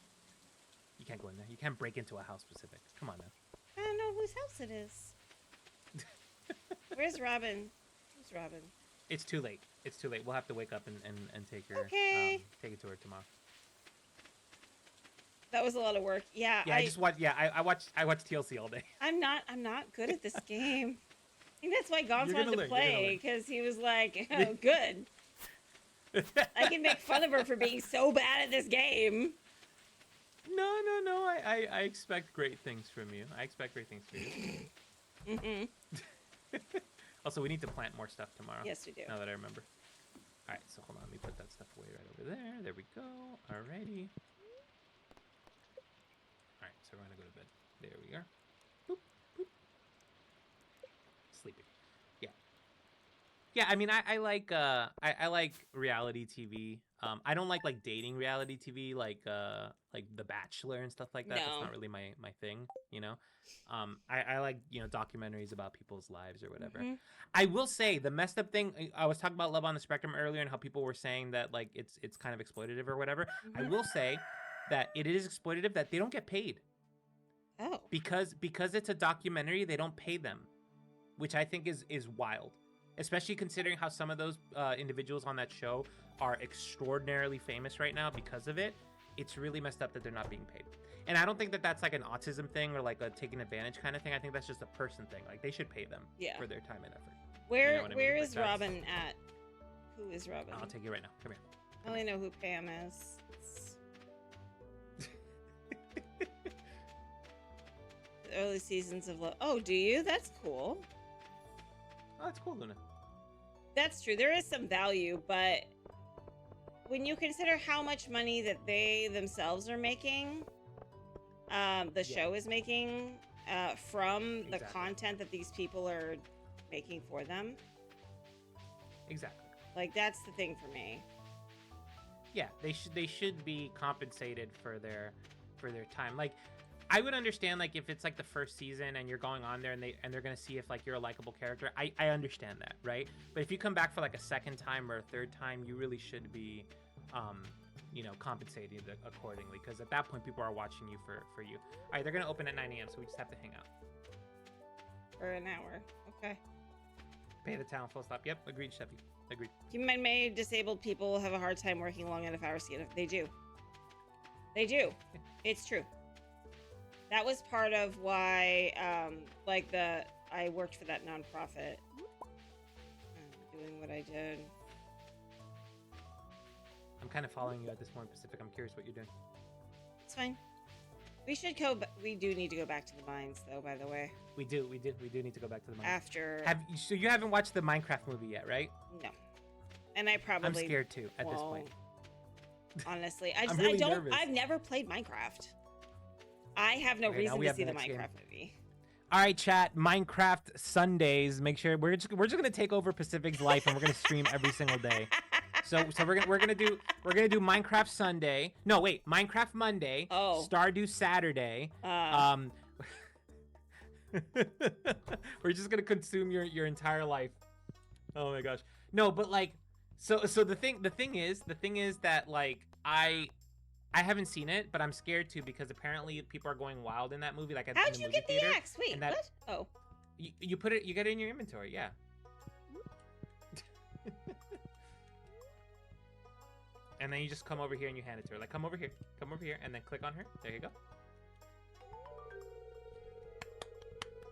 You can't go in there. You can't break into a house specific. Come on, man. I don't know whose house it is. Where's Robin? Who's Robin? It's too late. We'll have to wake up and take her. Okay. Take it to her tomorrow. That was a lot of work. Yeah, Yeah, I watched TLC all day. I'm not good at this game. I think that's why Gons You're wanted gonna to learn, you're gonna play, learn. because he was like, oh, good. I can make fun of her for being so bad at this game. No. I expect great things from you. Mm-hmm. Also, we need to plant more stuff tomorrow. Yes, we do. Now that I remember. All right, so hold on. Let me put that stuff away right over there. There we go. Alrighty. All right, so we're gonna go to bed. There we are. Boop, boop. Sleeping. Yeah. I mean, I like I like reality TV. I don't like dating reality TV like The Bachelor and stuff like that. That's No. not really my thing, I like, documentaries about people's lives or whatever. Mhm. I will say the messed up thing, I was talking about Love on the Spectrum earlier and how people were saying that like it's kind of exploitative or whatever. I will say that it is exploitative that they don't get paid. Oh. Because it's a documentary, they don't pay them, which I think is wild. Especially considering how some of those individuals on that show are extraordinarily famous right now because of it. It's really messed up that they're not being paid. And I don't think that that's like an autism thing or like a taking advantage kind of thing. I think that's just a person thing. Like, they should pay them for their time and effort. Where You know what I mean? where Like, is that's- Robin at? Who is Robin? I'll take you right now. Come here. I only know who Pam is. The early seasons of Love. Oh, do you? That's cool. Oh, that's cool, Luna. That's true. There is some value, but when you consider how much money that they themselves are making, the show is making from the content that these people are making for them. Exactly. Like, that's the thing for me. Yeah, they should be compensated for their time. Like, I would understand, like, if it's like the first season and you're going on there and they're gonna see if like you're a likable character. I understand that, right? But if you come back for like a second time or a third time, you really should be compensated accordingly, because at that point people are watching you for you. All right, they're gonna open at 9 a.m. so we just have to hang out For an hour. Okay. pay the town, full stop. Yep, agreed, Chevy, agreed. Keep in mind, many disabled people have a hard time working long enough hours to get it. They do. It's true. That was part of why I worked for that nonprofit, doing what I did. I'm kind of following you at this point, Pacific. I'm curious what you're doing. It's fine. We should go. We do need to go back to the mines, though. By the way, We do need to go back to the mine. after So you haven't watched the Minecraft movie yet, right? no, and I probably I'm scared too at this point. Honestly, I'm really I don't. nervous. I've never played Minecraft. I have no Okay, now reason we to have see the the next game. Minecraft movie. All right, chat. Minecraft Sundays. Make sure we're just gonna take over Pacific's life, and we're gonna stream every single day. So we're gonna do Minecraft Sunday. No, wait, Minecraft Monday. Oh. Stardew Saturday. We're just gonna consume your entire life. Oh my gosh. No, but like, so the thing is that like I haven't seen it, but I'm scared too, because apparently people are going wild in that movie. Like, How'd in the you movie get the theater, axe? Wait, and that- what? Oh. You get it in your inventory, yeah. And then you just come over here and you hand it to her. Like, come over here, and then click on her. There you go.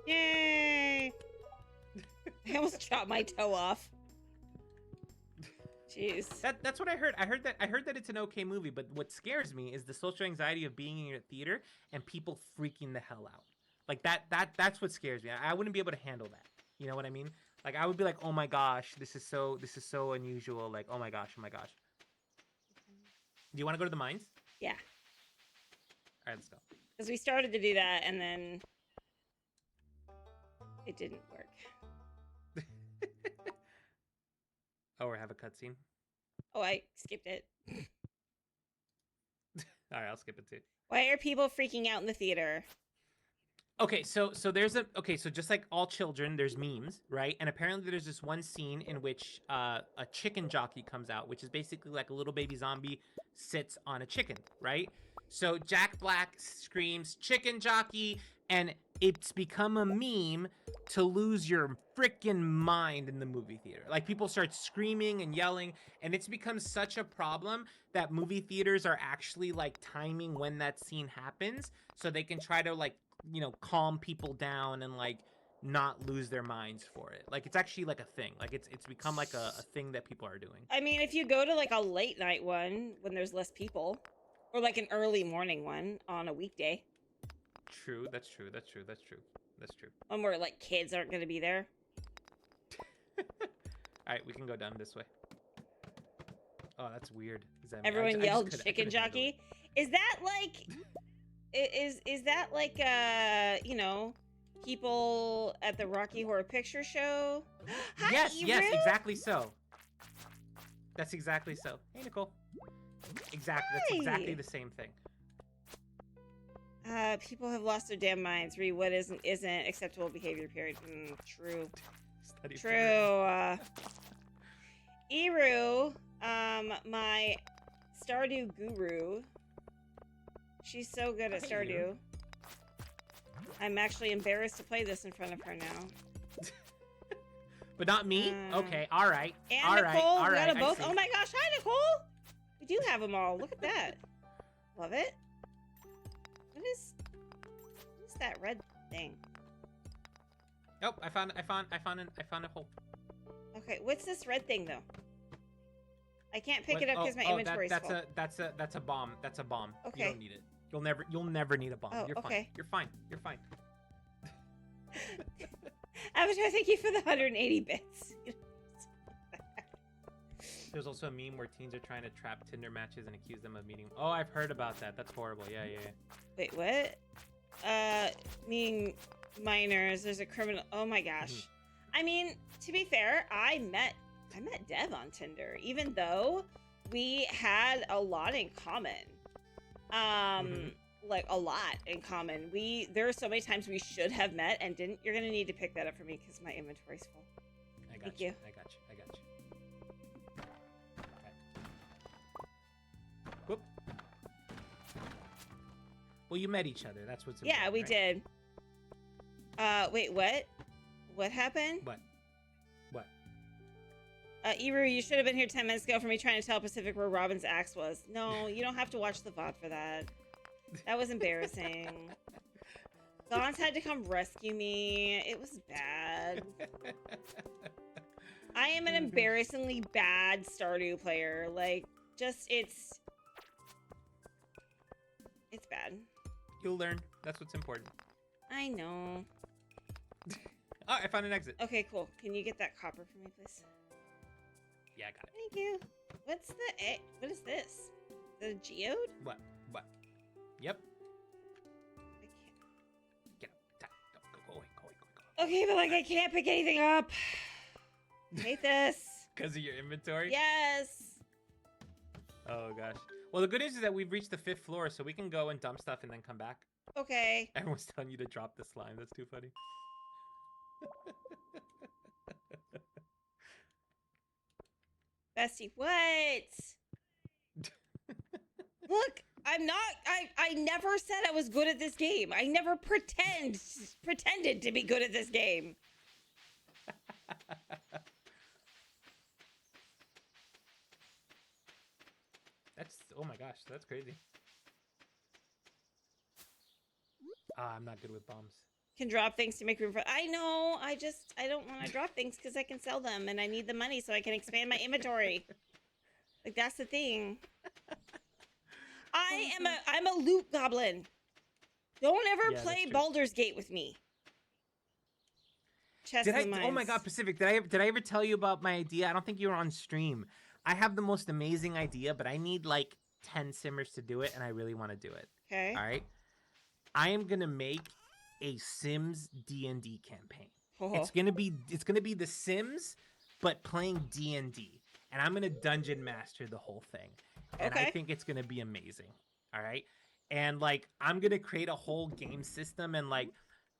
Yay! I almost chopped my toe off. Jeez. That's what I heard. I heard that it's an okay movie, but what scares me is the social anxiety of being in a theater and people freaking the hell out. Like that's what scares me. I wouldn't be able to handle that. You know what I mean? Like, I would be like, "Oh my gosh, this is so unusual." Like, "Oh my gosh." Do you want to go to the mines? Yeah. All right, let's go. Because we started to do that and then it didn't work. Oh, we have a cutscene. Oh, I skipped it. All right, I'll skip it too. Why are people freaking out in the theater? Okay, so just like all children, there's memes, right? And apparently there's this one scene in which a chicken jockey comes out, which is basically like a little baby zombie sits on a chicken, right? So Jack Black screams "chicken jockey," and it's become a meme to lose your freaking mind in the movie theater. Like, people start screaming and yelling, and it's become such a problem that movie theaters are actually like timing when that scene happens so they can try to like, calm people down and like not lose their minds for it. Like, it's actually like a thing. Like, it's become like a thing that people are doing. I mean, if you go to like a late night one when there's less people, or like an early morning one on a weekday. True. That's true. One where like kids aren't going to be there. All right, we can go down this way. Oh, that's weird. Everyone yelled "chicken jockey." Is that like? Is that like people at the Rocky Horror Picture Show? Hi, Yes, Eru. exactly so. That's exactly so. Hey, Nicole. Exactly. That's exactly the same thing. People have lost their damn minds. Read what isn't acceptable behavior. Period. True. True. Eru, my Stardew guru. She's so good at Stardew. I'm actually embarrassed to play this in front of her now. But not me? Okay, all right. And all Nicole, right, we got them I both. see. Oh my gosh, hi Nicole! We do have them all. Look at that. Love it. What is that red thing? Nope, I found a hole. Okay, what's this red thing though? I can't pick it up because my inventory's full. That's a bomb. That's a bomb. Okay. You don't need it. You'll never need a bomb. Oh, You're okay. fine. You're fine. Avatar, thank you for the 180 bits. There's also a meme where teens are trying to trap Tinder matches and accuse them of meeting. Oh, I've heard about that. That's horrible. Yeah. Wait, what? Meaning minors. There's a criminal. Oh my gosh. I mean, to be fair, I met Dev on Tinder, even though we had a lot in common. Like a lot in common. There are so many times we should have met and didn't. You're gonna need to pick that up for me because my inventory's full. Thank you. I got you. Whoop. Well, you met each other. That's what's important. Yeah, we did. Wait, what? What happened? What? Iru, you should have been here 10 minutes ago for me trying to tell Pacific where Robin's axe was. No, you don't have to watch the VOD for that. That was embarrassing. Gons had to come rescue me. It was bad. I am an embarrassingly bad Stardew player. Like, just, it's bad. You'll learn. That's what's important. I know. Oh, I found an exit. Okay, cool. Can you get that copper for me, please? Yeah, I got it. Thank you. What is this? The geode? What? Yep. I can't. Get up. Go away. Okay, but like I can't pick anything up. I hate this. Because of your inventory? Yes. Oh, gosh. Well, the good news is that we've reached the 5th floor, so we can go and dump stuff and then come back. Okay. Everyone's telling you to drop the slime. That's too funny. Bestie, what? Look, I'm not. I never said I was good at this game. I never pretended to be good at this game. Oh my gosh, that's crazy. I'm not good with bombs. Can drop things to make room for. I know. I don't want to drop things because I can sell them and I need the money so I can expand my inventory. Like that's the thing. I'm a loot goblin. Don't ever play Baldur's Gate with me. Oh my god, Pacific, did I ever tell you about my idea? I don't think you were on stream. I have the most amazing idea, but I need like 10 simmers to do it, and I really want to do it. Okay. All right. I am gonna make a Sims D&D campaign. Oh. It's gonna be the Sims, but playing D&D, and I'm gonna dungeon master the whole thing, and I think it's gonna be amazing. All right. And like I'm gonna create a whole game system, and like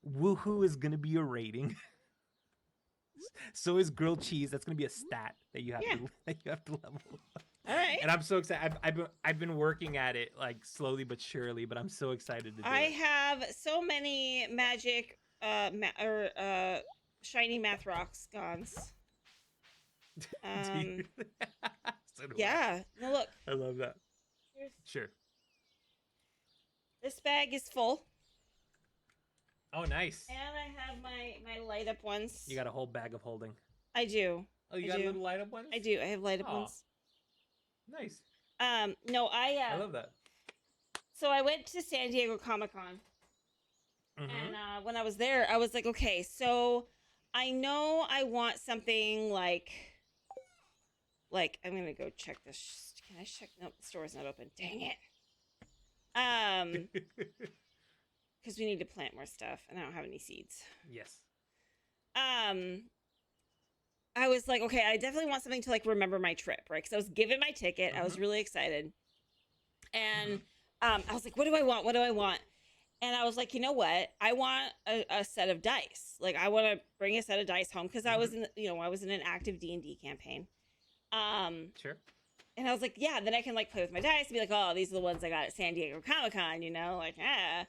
woohoo is gonna be a rating. So is grilled cheese. That's gonna be a stat that you have to level. All right. And I'm so excited. I've been working at it like slowly but surely, but I'm so excited to do it. I have so many magic shiny math rocks gons. So yeah. No, look. I love that. Sure. This bag is full. Oh, nice. And I have my light up ones. You got a whole bag of holding. I do. Oh, you got little light up ones? I do. I have light up ones. Nice. No, I love that. So I went to San Diego Comic-Con. And when I was there, I was like, okay, so I know I want something like I'm going to go check this. Can I check? Nope, the store's not open. Dang it. Because we need to plant more stuff, and I don't have any seeds. Yes. I was like, okay, I definitely want something to like remember my trip, right? Because I was given my ticket, I was really excited, and I was like, what do I want? What do I want? And I was like, you know what? I want a set of dice. Like, I want to bring a set of dice home because I was in, I was in an active D&D campaign. Sure. And I was like, yeah, then I can like play with my dice and be like, oh, these are the ones I got at San Diego Comic-Con, like, ah.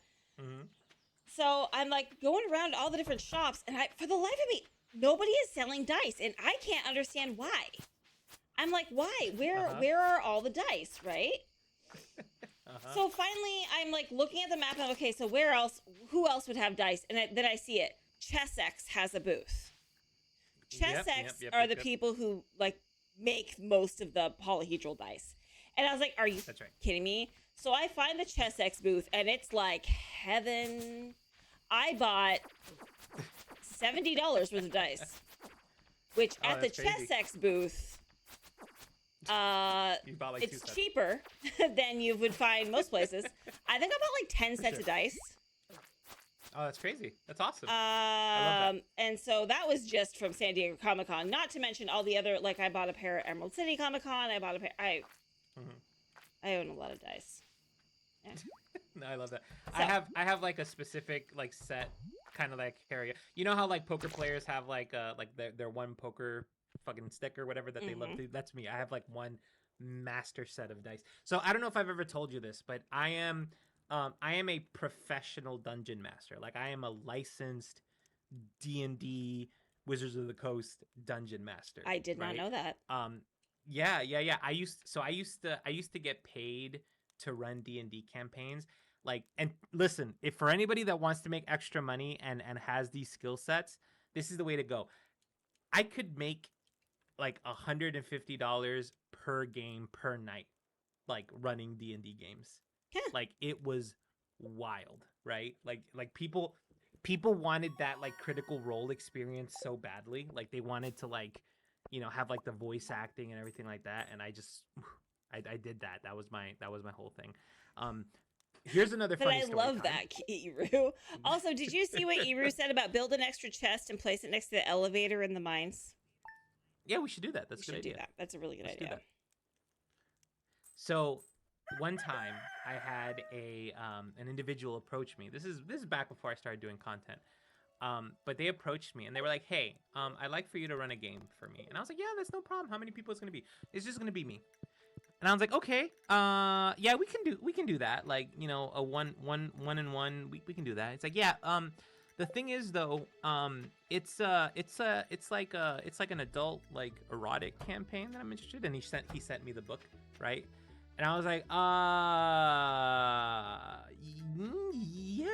So I'm like going around all the different shops, and for the life of me, nobody is selling dice, and I can't understand why. I'm like, why? Where are all the dice, right? So finally, I'm like looking at the map, and okay, so who else would have dice? And then I see it. Chessex has a booth. Chessex are the people who like make most of the polyhedral dice. And I was like, are you kidding me? So I find the Chessex booth, and it's like heaven. I bought $70 worth of dice, which at the Chessex booth, You bought like 2 It's sets. cheaper than you would find most places. I think I bought like 10 sets of dice. Oh, that's crazy. That's awesome. I love that. And so that was just from San Diego Comic-Con, not to mention all the other, like I bought a pair at Emerald City Comic-Con. I bought a pair, I own a lot of dice. Yeah. No, I love that. So. I have like a specific like set kind of like area. You know how like poker players have like their one poker fucking stick or whatever that they love to. That's me. I have like one master set of dice. So I don't know if I've ever told you this, but I am a professional dungeon master. Like I am a licensed D&D Wizards of the Coast dungeon master. I did not know that. Yeah. I used to get paid to run D&D campaigns. Like, and listen, if for anybody that wants to make extra money and has these skill sets, this is the way to go. I could make like $150 per game per night, like running D&D games. Yeah. Like it was wild, right? Like people wanted that like critical role experience so badly. Like they wanted to like, you know, have like the voice acting and everything like that. And I just, I did that. That was my whole thing. Here's another funny story. But I love that, Iru. Also, did you see what Iru said about build an extra chest and place it next to the elevator in the mines? Yeah, we should do that. That's a good idea. Do that. That's a really good idea. So one time I had an individual approach me. This is back before I started doing content. But they approached me and they were like, "Hey, I'd like for you to run a game for me." And I was like, "Yeah, that's no problem. How many people it's gonna be? It's just gonna be me." And I was like, "Okay, yeah, we can do that. Like, you know, a one and one, we can do that." It's like, "Yeah, the thing is though, it's like an adult like erotic campaign that I'm interested in." He sent me the book, right? And I was like, yeah,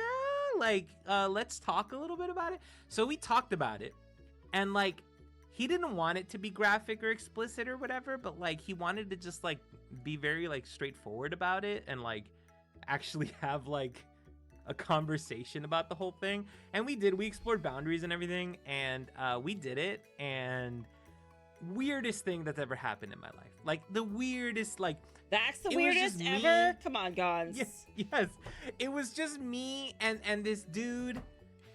like, let's talk a little bit about it. So we talked about it, and like, he didn't want it to be graphic or explicit or whatever, but like, he wanted to just like be very like straightforward about it and like actually have like a conversation about the whole thing. And we explored boundaries and everything, and we did it. And weirdest thing that's ever happened in my life, like the weirdest, like that's the weirdest ever. Come on, Gons. Yes, it was just me and this dude,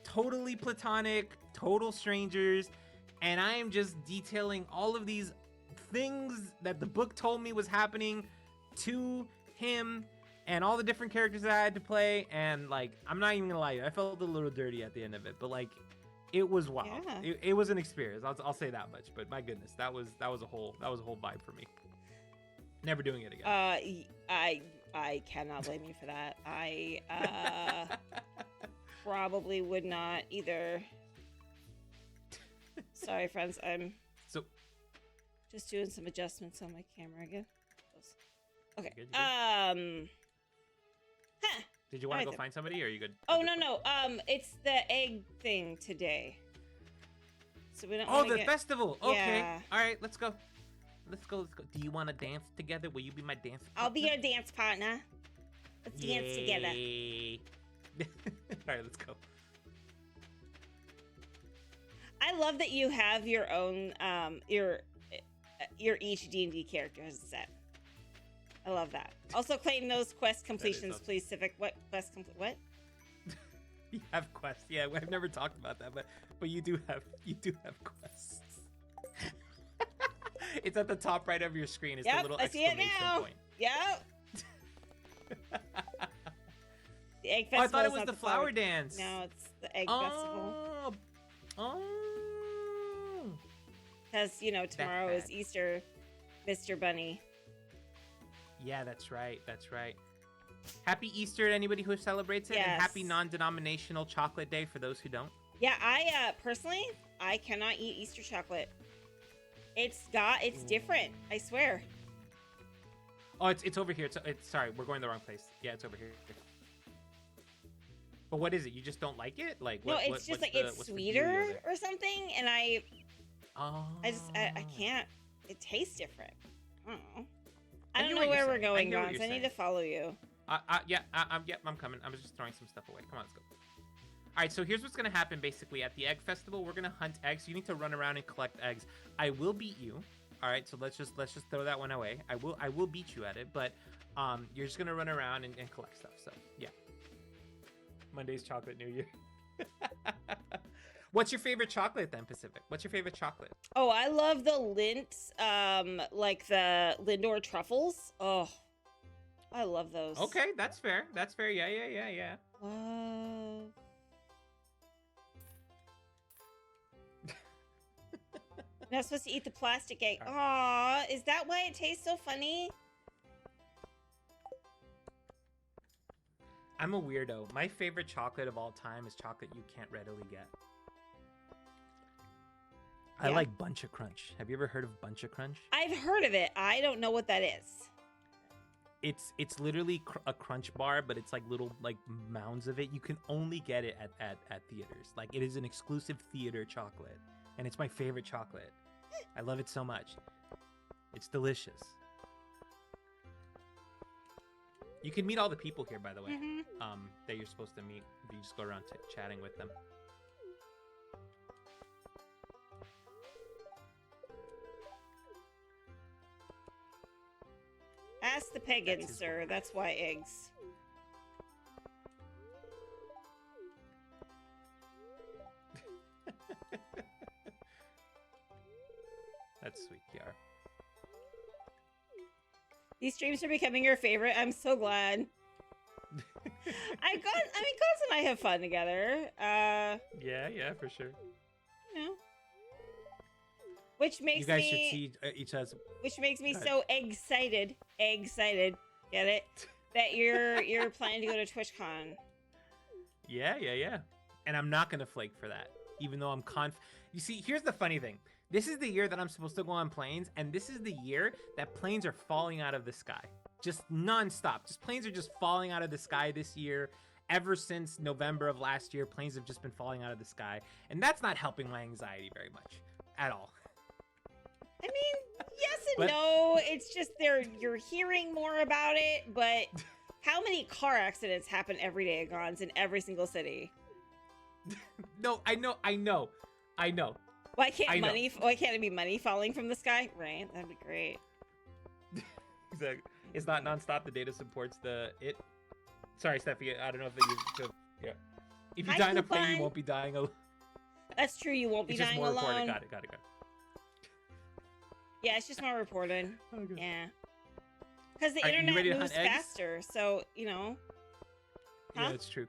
totally platonic, total strangers, and I am just detailing all of these things that the book told me was happening to him and all the different characters that I had to play. And like, I'm not even gonna lie, I felt a little dirty at the end of it, but like, it was wild. Yeah. It was an experience. I'll say that much. But my goodness, that was a whole vibe for me. Never doing it again. I cannot blame you for that. I probably would not either. Sorry, friends. I'm just doing some adjustments on my camera again. Okay. You're good. Did you want to go find somebody, or are you good? Oh, no. It's the egg thing today. So we don't. Oh, the festival. Okay. Yeah. All right, let's go. Let's go. Do you want to dance together? Will you be my dance partner? I'll be your dance partner. Let's dance together. All right, let's go. I love that you have your own your each D&D character has a set. I love that. Also, claim those quest completions, please. Civic, what quest complete? What? You have quests. Yeah, I've never talked about that, but you do have quests. It's at the top right of your screen. It's the little exclamation point. Yep. The egg festival. Oh, I thought it was the flower dance. No, it's the egg festival. Oh. Because tomorrow is Easter, Mr. Bunny. Yeah, that's right. Happy Easter to anybody who celebrates it, and happy non-denominational chocolate day for those who don't. Yeah, I personally, I cannot eat Easter chocolate. It's different, I swear. Oh, it's over here. It's sorry, we're going the wrong place. Yeah, it's over here. But what is it? You just don't like it? Like no, it's just like it's sweeter or something, and I can't. It tastes different. I don't know. I don't know where we're going, Gons. I need to follow you. I'm coming. I was just throwing some stuff away. Come on, let's go. All right, so here's what's going to happen basically at the egg festival. We're going to hunt eggs. You need to run around and collect eggs. I will beat you. All right, so let's just throw that one away. I will beat you at it, but you're just gonna run around and collect stuff. So yeah. Monday's chocolate New Year. What's your favorite chocolate then, Pacific? What's your favorite chocolate? Oh, I love the Lindt, like the Lindor truffles. Oh, I love those. Okay, that's fair. That's fair. Yeah. Love. You're not supposed to eat the plastic egg. Aw, is that why it tastes so funny? I'm a weirdo. My favorite chocolate of all time is chocolate you can't readily get. I like Bunch of Crunch. Have you ever heard of Bunch of Crunch? I've heard of it. I don't know what that is. It's literally a crunch bar, but it's like little like mounds of it. You can only get it at theaters. Like it is an exclusive theater chocolate, and it's my favorite chocolate. I love it so much. It's delicious. You can meet all the people here, by the way, that you're supposed to meet. You just go around chatting with them. Ask the pagan, sir. That's why eggs. That's sweet, Kiara. These streams are becoming your favorite. I'm so glad. I mean, Gods and I have fun together. Yeah, for sure. You know. Which makes you guys should see each other. Which makes me so excited. Excited. Get it? That you're planning to go to TwitchCon. Yeah. And I'm not gonna flake for that, even though I'm You see, here's the funny thing. This is the year that I'm supposed to go on planes, and this is the year that planes are falling out of the sky. Just nonstop. Just planes are just falling out of the sky this year. Ever since November of last year, planes have just been falling out of the sky. And that's not helping my anxiety very much. At all. I mean, yes and no. It's just you're hearing more about it, but how many car accidents happen every day at Gons in every single city? No, I know. Why can't it be money falling from the sky? Right? That'd be great. Exactly. It's not nonstop. The data supports it. Sorry, Steffi. I don't know yeah. If you die in a plane, you won't be dying alone. That's true. You won't be dying alone. It's just more reported. Got it. Yeah, it's just more reported. Okay. Yeah. Because the internet moves faster, so, you know. Huh? Yeah, that's true.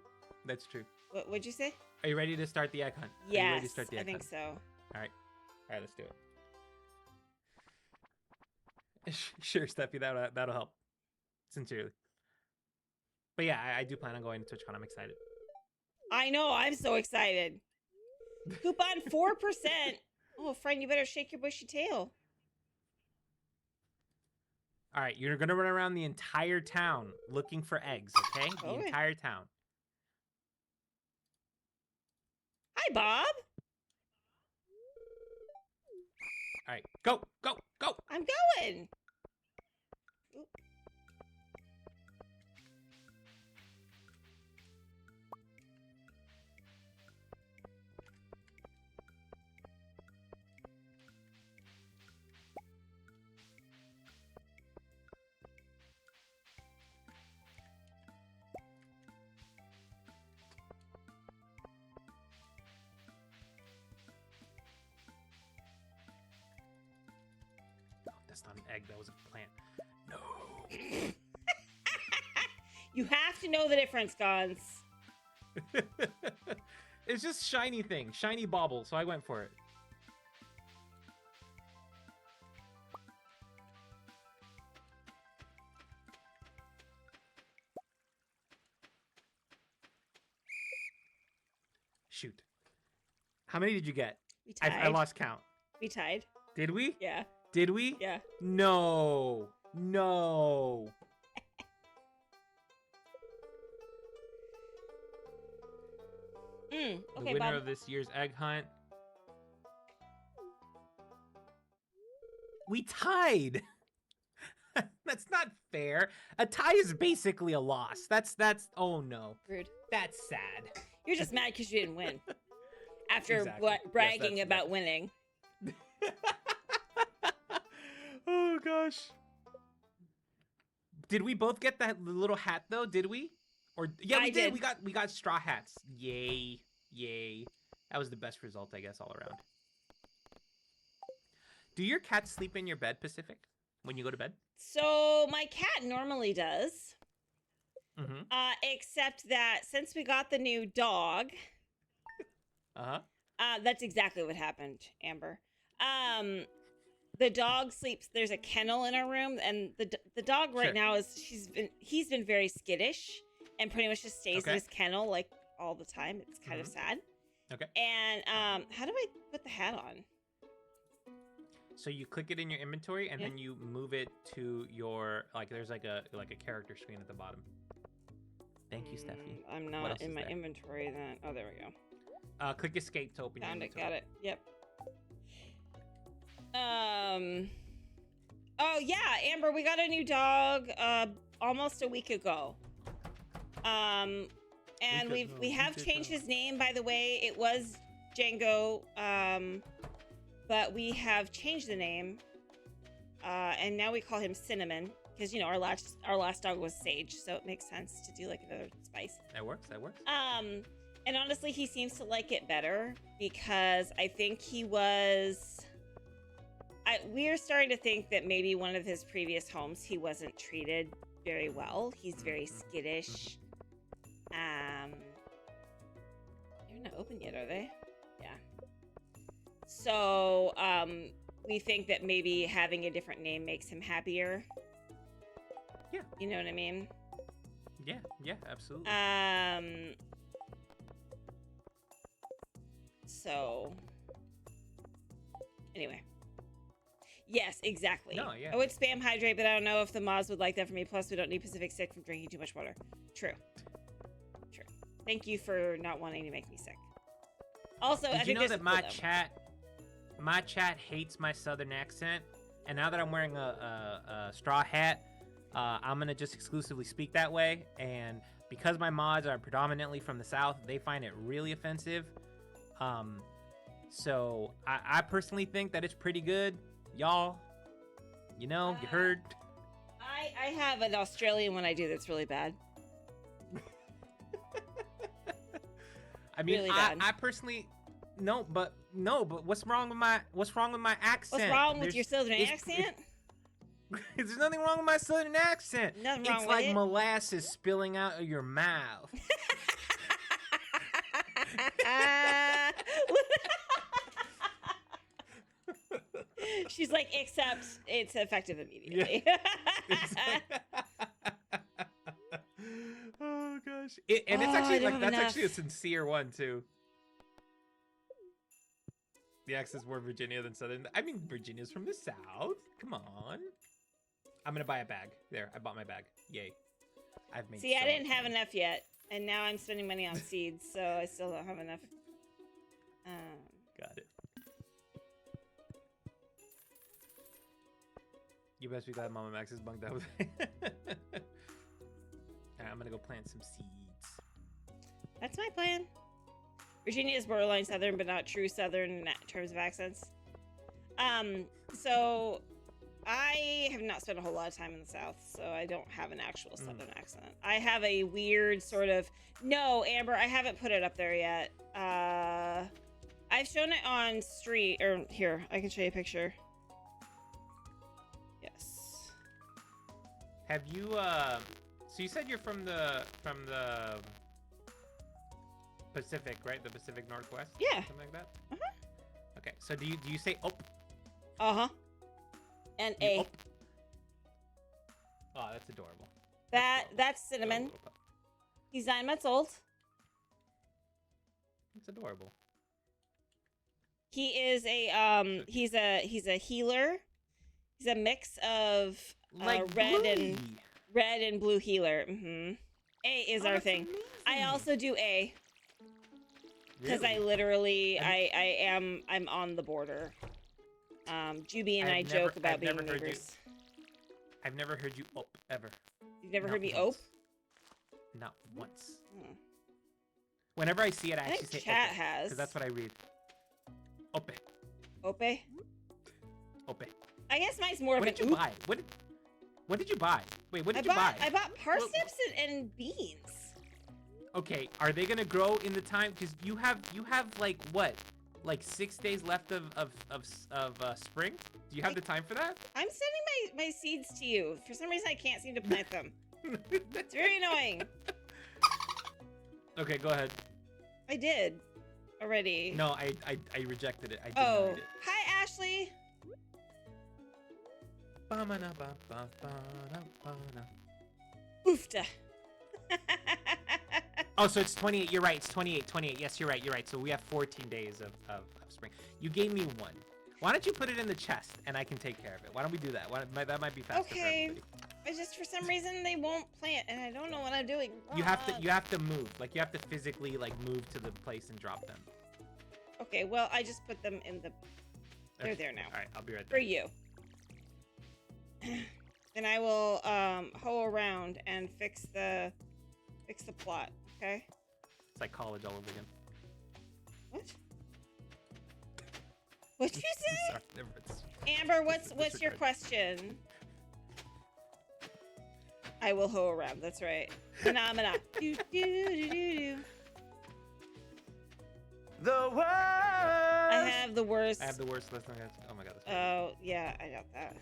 What'd you say? Are you ready to start the egg hunt? Yes, I think so. All right, let's do it. Sure, Steffi, that'll help. Sincerely. But yeah, I do plan on going to TwitchCon. I'm excited. I know, I'm so excited. Coupon 4%. Oh, friend, you better shake your bushy tail. All right, you're gonna run around the entire town looking for eggs, okay? The entire town. Hi, Bob. All right, go. I'm going. Oop. That's not an egg. That was a plant. No. You have to know the difference, Gons. It's just shiny thing. Shiny bauble. So I went for it. Shoot. How many did you get? We tied. I lost count. We tied. Did we? Yeah. Did we? Yeah. No. Okay, the winner Bob. of this year's egg hunt. We tied. That's not fair. A tie is basically a loss. That's oh no. Rude. That's sad. You're just mad because you didn't win. After Exactly. bragging about winning. gosh. Did we both get the little hat though? Did we? Or yeah, we did. We got straw hats. Yay. Yay. That was the best result, I guess, all around. Do your cats sleep in your bed, Pacific? When you go to bed? So my cat normally does. Mm-hmm. Except that since we got the new dog, that's exactly what happened, Amber. The dog sleeps. There's a kennel in our room, and the dog right now he's been very skittish and pretty much just stays in his kennel like all the time. It's kind of sad. Okay. And how do I put the hat on? So you click it in your inventory, and then you move it to your there's like a character screen at the bottom. Thank you, Steffi. I'm not in my inventory then. Oh, there we go. Click escape to open your inventory. Got it. Yep. Oh yeah, Amber, we got a new dog almost a week ago. And we have changed his name, by the way. It was Django, but we have changed the name. And now we call him Cinnamon because our last dog was Sage, so it makes sense to do like another spice. That works. And honestly, he seems to like it better because I think he was. We're starting to think that maybe one of his previous homes he wasn't treated very well. He's very skittish. They're not open yet, are they? Yeah. So we think that maybe having a different name makes him happier. Yeah. You know what I mean? Yeah, absolutely. So anyway. Yes, exactly. No, yeah. I would spam hydrate, but I don't know if the mods would like that for me. Plus, we don't need Pacific sick from drinking too much water. True. Thank you for not wanting to make me sick. Also, Did you know that my chat hates my southern accent? And now that I'm wearing a straw hat, I'm gonna just exclusively speak that way. And because my mods are predominantly from the South, they find it really offensive. So I personally think that it's pretty good. Y'all, you heard. I have an Australian one I do that's really bad. I mean, really bad. I personally but what's wrong with my accent? What's wrong with your southern accent? There's nothing wrong with my southern accent. Nothing wrong it's with like it. molasses spilling out of your mouth. She's like, except it's effective immediately. Oh gosh, it's actually that's actually a sincere one too. The accent's more Virginia than Southern. I mean, Virginia's from the South. Come on. I'm gonna buy a bag. There, I bought my bag. Yay! I've made. See, I didn't have enough yet, and now I'm spending money on seeds, so I still don't have enough. Got it. You best be glad Mama Max is bunked out. Alright, I'm gonna go plant some seeds. That's my plan. Virginia is borderline Southern, but not true Southern in terms of accents. So I have not spent a whole lot of time in the South, so I don't have an actual Southern accent. I have a weird sort of... No, Amber, I haven't put it up there yet. I've shown it on street, or here, I can show you a picture. Yes. Have you, so you said you're from the Pacific, right? The Pacific Northwest? Yeah. Something like that? Uh-huh. Okay, so do you say op? Uh-huh. And You A. op? Oh, that's adorable. That's Cinnamon. He's 9 months old. It's adorable. He is a he's a healer. He's a mix of red and blue healer. Mm-hmm. A is our thing. Amazing. I also do A. Because Really? I literally I'm on the border. Juby and I joke about being neighbors. I've never heard you op ever. You've never Not heard me once. ope? Not once. Whenever I see it, I actually think say chat ope, has. because that's what I read. Ope. Ope? Ope. I guess mine's more What of did an you buy? What did you buy? Wait, what did you buy? I bought parsnips and beans. Okay, are they gonna grow in the time? Because you have like what, like 6 days left of spring? Do you have the time for that? I'm sending my seeds to you. For some reason, I can't seem to plant them. It's very annoying. Okay, go ahead. I did already. No, I rejected it. I did not read it. Hi, Ashley. Oofta. Oh, so it's 28. You're right. It's 28. 28. Yes, you're right. So we have 14 days of spring. You gave me one. Why don't you put it in the chest and I can take care of it? Why don't we do that? That might be faster. Okay. For everybody. But just for some reason they won't plant, and I don't know what I'm doing wrong. You have to move. Like you have to physically like move to the place and drop them. Okay. Well, I just put them in the. They're there now. All right. I'll be right there. For you. And I will hoe around and fix the plot. Okay. It's like college all over again. What? What'd you say? Sorry, never mind. Amber, what's your question? I will hoe around. That's right. Phenomena. do, do, do, do, do. The worst. I have the worst. I have the worst list. Oh my god. Oh yeah, I got that.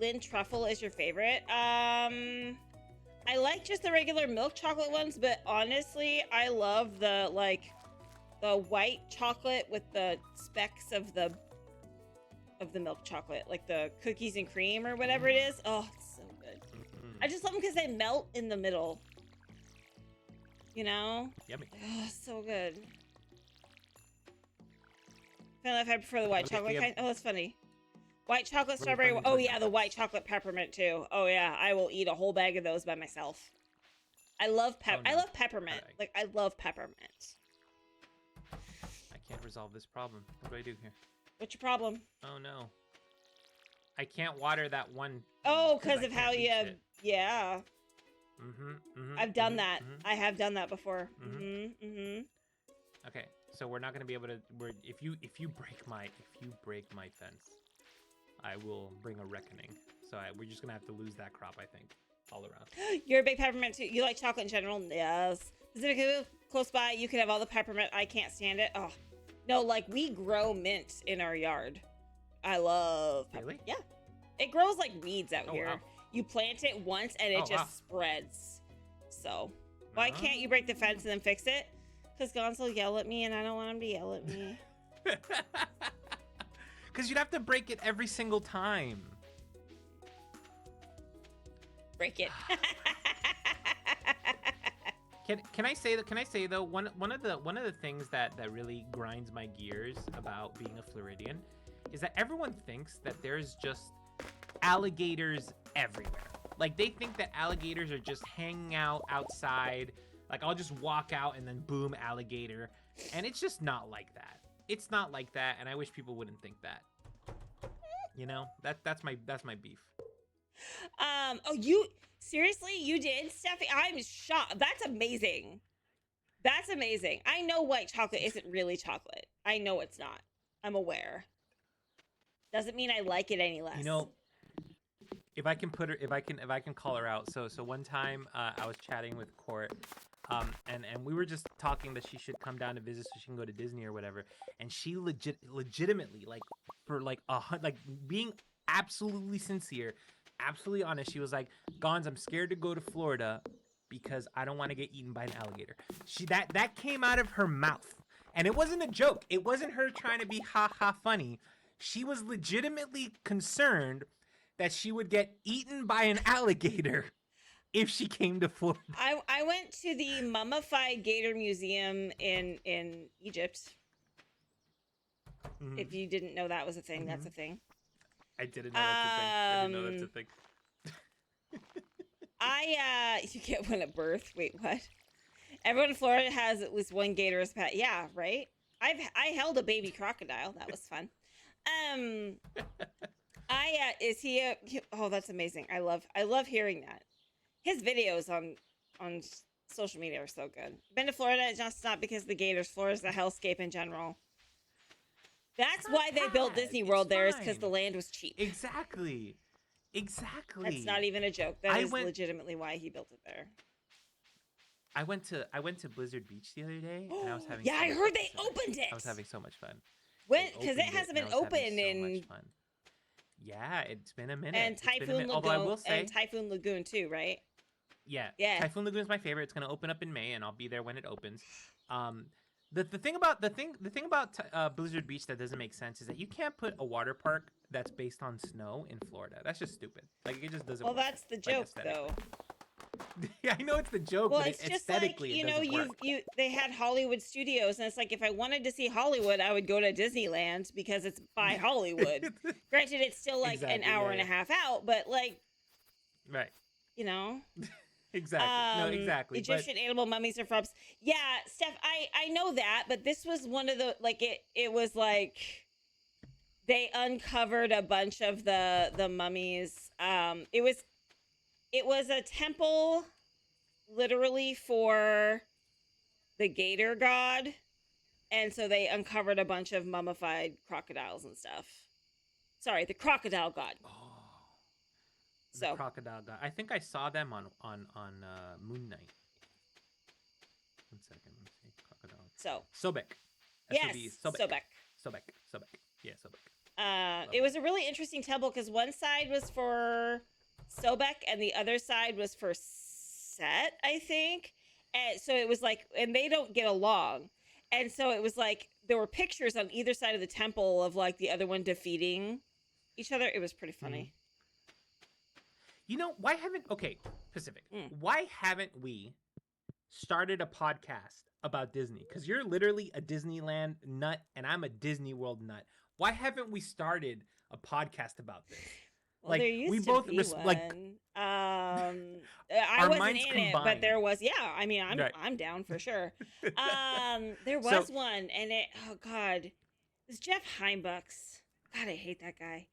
Lynn truffle is your favorite. I like just the regular milk chocolate ones, but honestly, I love the white chocolate with the specks of the milk chocolate, like the cookies and cream or whatever it is. Oh, it's so good. I just love them because they melt in the middle. You know? Yummy. Oh, so good. I don't know if I prefer the white chocolate kind. Oh, that's funny. White chocolate strawberry. Oh yeah, the white chocolate peppermint too. Oh yeah, I will eat a whole bag of those by myself. I love I love peppermint. Like I love peppermint. I can't resolve this problem. What do I do here? What's your problem? Oh no. I can't water that one. Oh, because of how you have. Yeah. I've done that. I have done that before. Okay, so we're not gonna be able to. If you break my fence, I will bring a reckoning. So we're just gonna have to lose that crop, I think, all around. You're a big peppermint too. You like chocolate in general? Yes. Specifically close by, you can have all the peppermint. I can't stand it. Oh, no, like we grow mint in our yard. I love peppermint. Really? Yeah. It grows like weeds out here. Wow. You plant it once and it just spreads. So why can't you break the fence and then fix it? Because Gonzo will yell at me and I don't want him to yell at me. Because you'd have to break it every single time. Break it. Can I say though one of the things that really grinds my gears about being a Floridian is that everyone thinks that there's just alligators everywhere. Like they think that alligators are just hanging out outside. Like I'll just walk out and then boom, alligator. And it's just not like that. It's not like that, and I wish people wouldn't think that. You know, that's my beef. Oh, you seriously, you did, Steffi? I'm shocked. That's amazing. That's amazing. I know white chocolate isn't really chocolate. I know it's not. I'm aware. Doesn't mean I like it any less. You know, if I can call her out. So one time I was chatting with Court. And we were just talking that she should come down to visit so she can go to Disney or whatever. And she legitimately, like, for like being absolutely sincere, absolutely honest, she was like, Gons, I'm scared to go to Florida because I don't want to get eaten by an alligator. That came out of her mouth. And it wasn't a joke. It wasn't her trying to be funny. She was legitimately concerned that she would get eaten by an alligator if she came to Florida. I went to the Mummified Gator Museum in Egypt. If you didn't know that was a thing, that's a thing. I didn't know that's a thing. I didn't know that's a thing. You get one at birth. Wait, what? Everyone in Florida has at least one gator as pet. Yeah, right? I held a baby crocodile. That was fun. Oh, that's amazing. I love hearing that. His videos on social media are so good. Been to Florida, just not because of the gators. Florida's a hellscape in general. That's not why they built bad. Disney It's World there, is because fine. the land was cheap. Exactly. Exactly. That's not even a joke. That I is went legitimately why he built it there. I went to Blizzard Beach the other day and I was having Yeah, so I much heard fun, they Pacific. opened it. I was having so much fun. When? They Because it opened hasn't and been I was having open so much in. fun. Yeah, it's been a minute. And It's been a Typhoon minute. Although I Lagoon will say, and Typhoon Lagoon too, right? yeah, Yeah. Typhoon Lagoon is my favorite. It's gonna open up in May, and I'll be there when it opens. The thing about Blizzard Beach that doesn't make sense is that you can't put a water park that's based on snow in Florida. That's just stupid. Like it just doesn't. Well, work, that's the like, joke, aesthetically. though. Yeah, I know it's the joke, Well, but it's just like, aesthetically you it know, doesn't work. they had Hollywood Studios, and it's like if I wanted to see Hollywood, I would go to Disneyland because it's by Hollywood. Granted, it's still like an Exactly, hour yeah, and a yeah. half out, but like, Right. you know. Exactly. No, exactly. Egyptian animal mummies or props. Yeah, Steph, I know that, but this was one of the like it was like they uncovered a bunch of the mummies. It was a temple literally for the gator god, and so they uncovered a bunch of mummified crocodiles and stuff. Sorry, the crocodile god. oh, the So crocodile guy. I think I saw them on Moon Knight. 1 second. Let me see. Crocodile. so Sobek. yes, Sobek. Sobek. Sobek. Yeah, Sobek. It was a really interesting temple because one side was for Sobek and the other side was for Set, I think. And so it was like, and they don't get along. And so it was like there were pictures on either side of the temple of like the other one defeating each other. It was pretty funny. You know, why haven't Pacific? Mm. Why haven't we started a podcast about Disney? Because you're literally a Disneyland nut and I'm a Disney World nut. Why haven't we started a podcast about this? Well, Like there used we to both be one. I our wasn't minds in it, but combined. there was. Yeah, I mean, Right. I'm down for sure. There was one, and it. Oh God, it was Jeff Heimbucks. God, I hate that guy.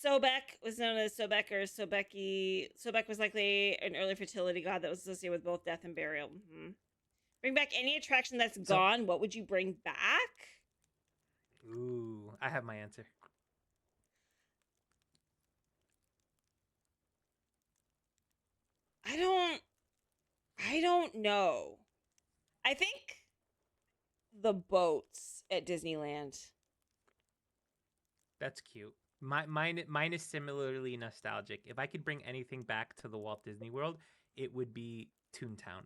Sobek was known as Sobek or Sobeki. Sobek was likely an early fertility god that was associated with both death and burial. Mm-hmm. Bring back any attraction that's gone. What would you bring back? Ooh, I have my answer. I don't know. I think the boats at Disneyland. That's cute. Mine is similarly nostalgic. If I could bring anything back to the Walt Disney World, it would be Toontown.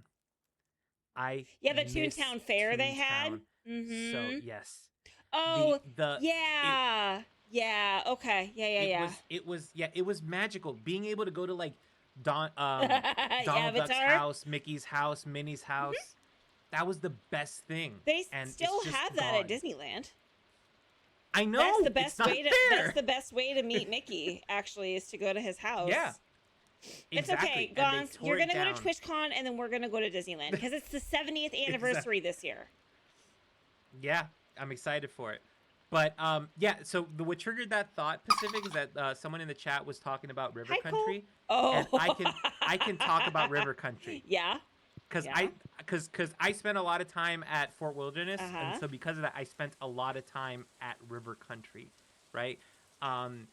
The Toontown Fair they had. Mm-hmm. So yes. Oh, the yeah. Okay. Yeah. It was magical. Being able to go to like Donald Duck's house, Mickey's house, Minnie's house. Mm-hmm. That was the best thing. They and still have that at Disneyland. I know. That's the best way to. There. That's the best way to meet Mickey. Actually, is to go to his house. Yeah. It's okay, Gons. You're gonna go to TwitchCon, and then we're gonna go to Disneyland because it's the 70th anniversary this year. Yeah, I'm excited for it. But so what triggered that thought, Pacific, is that someone in the chat was talking about River Country. Oh, and I can talk about River Country. Yeah. Because I spent a lot of time at Fort Wilderness, and so because of that, I spent a lot of time at River Country, right? And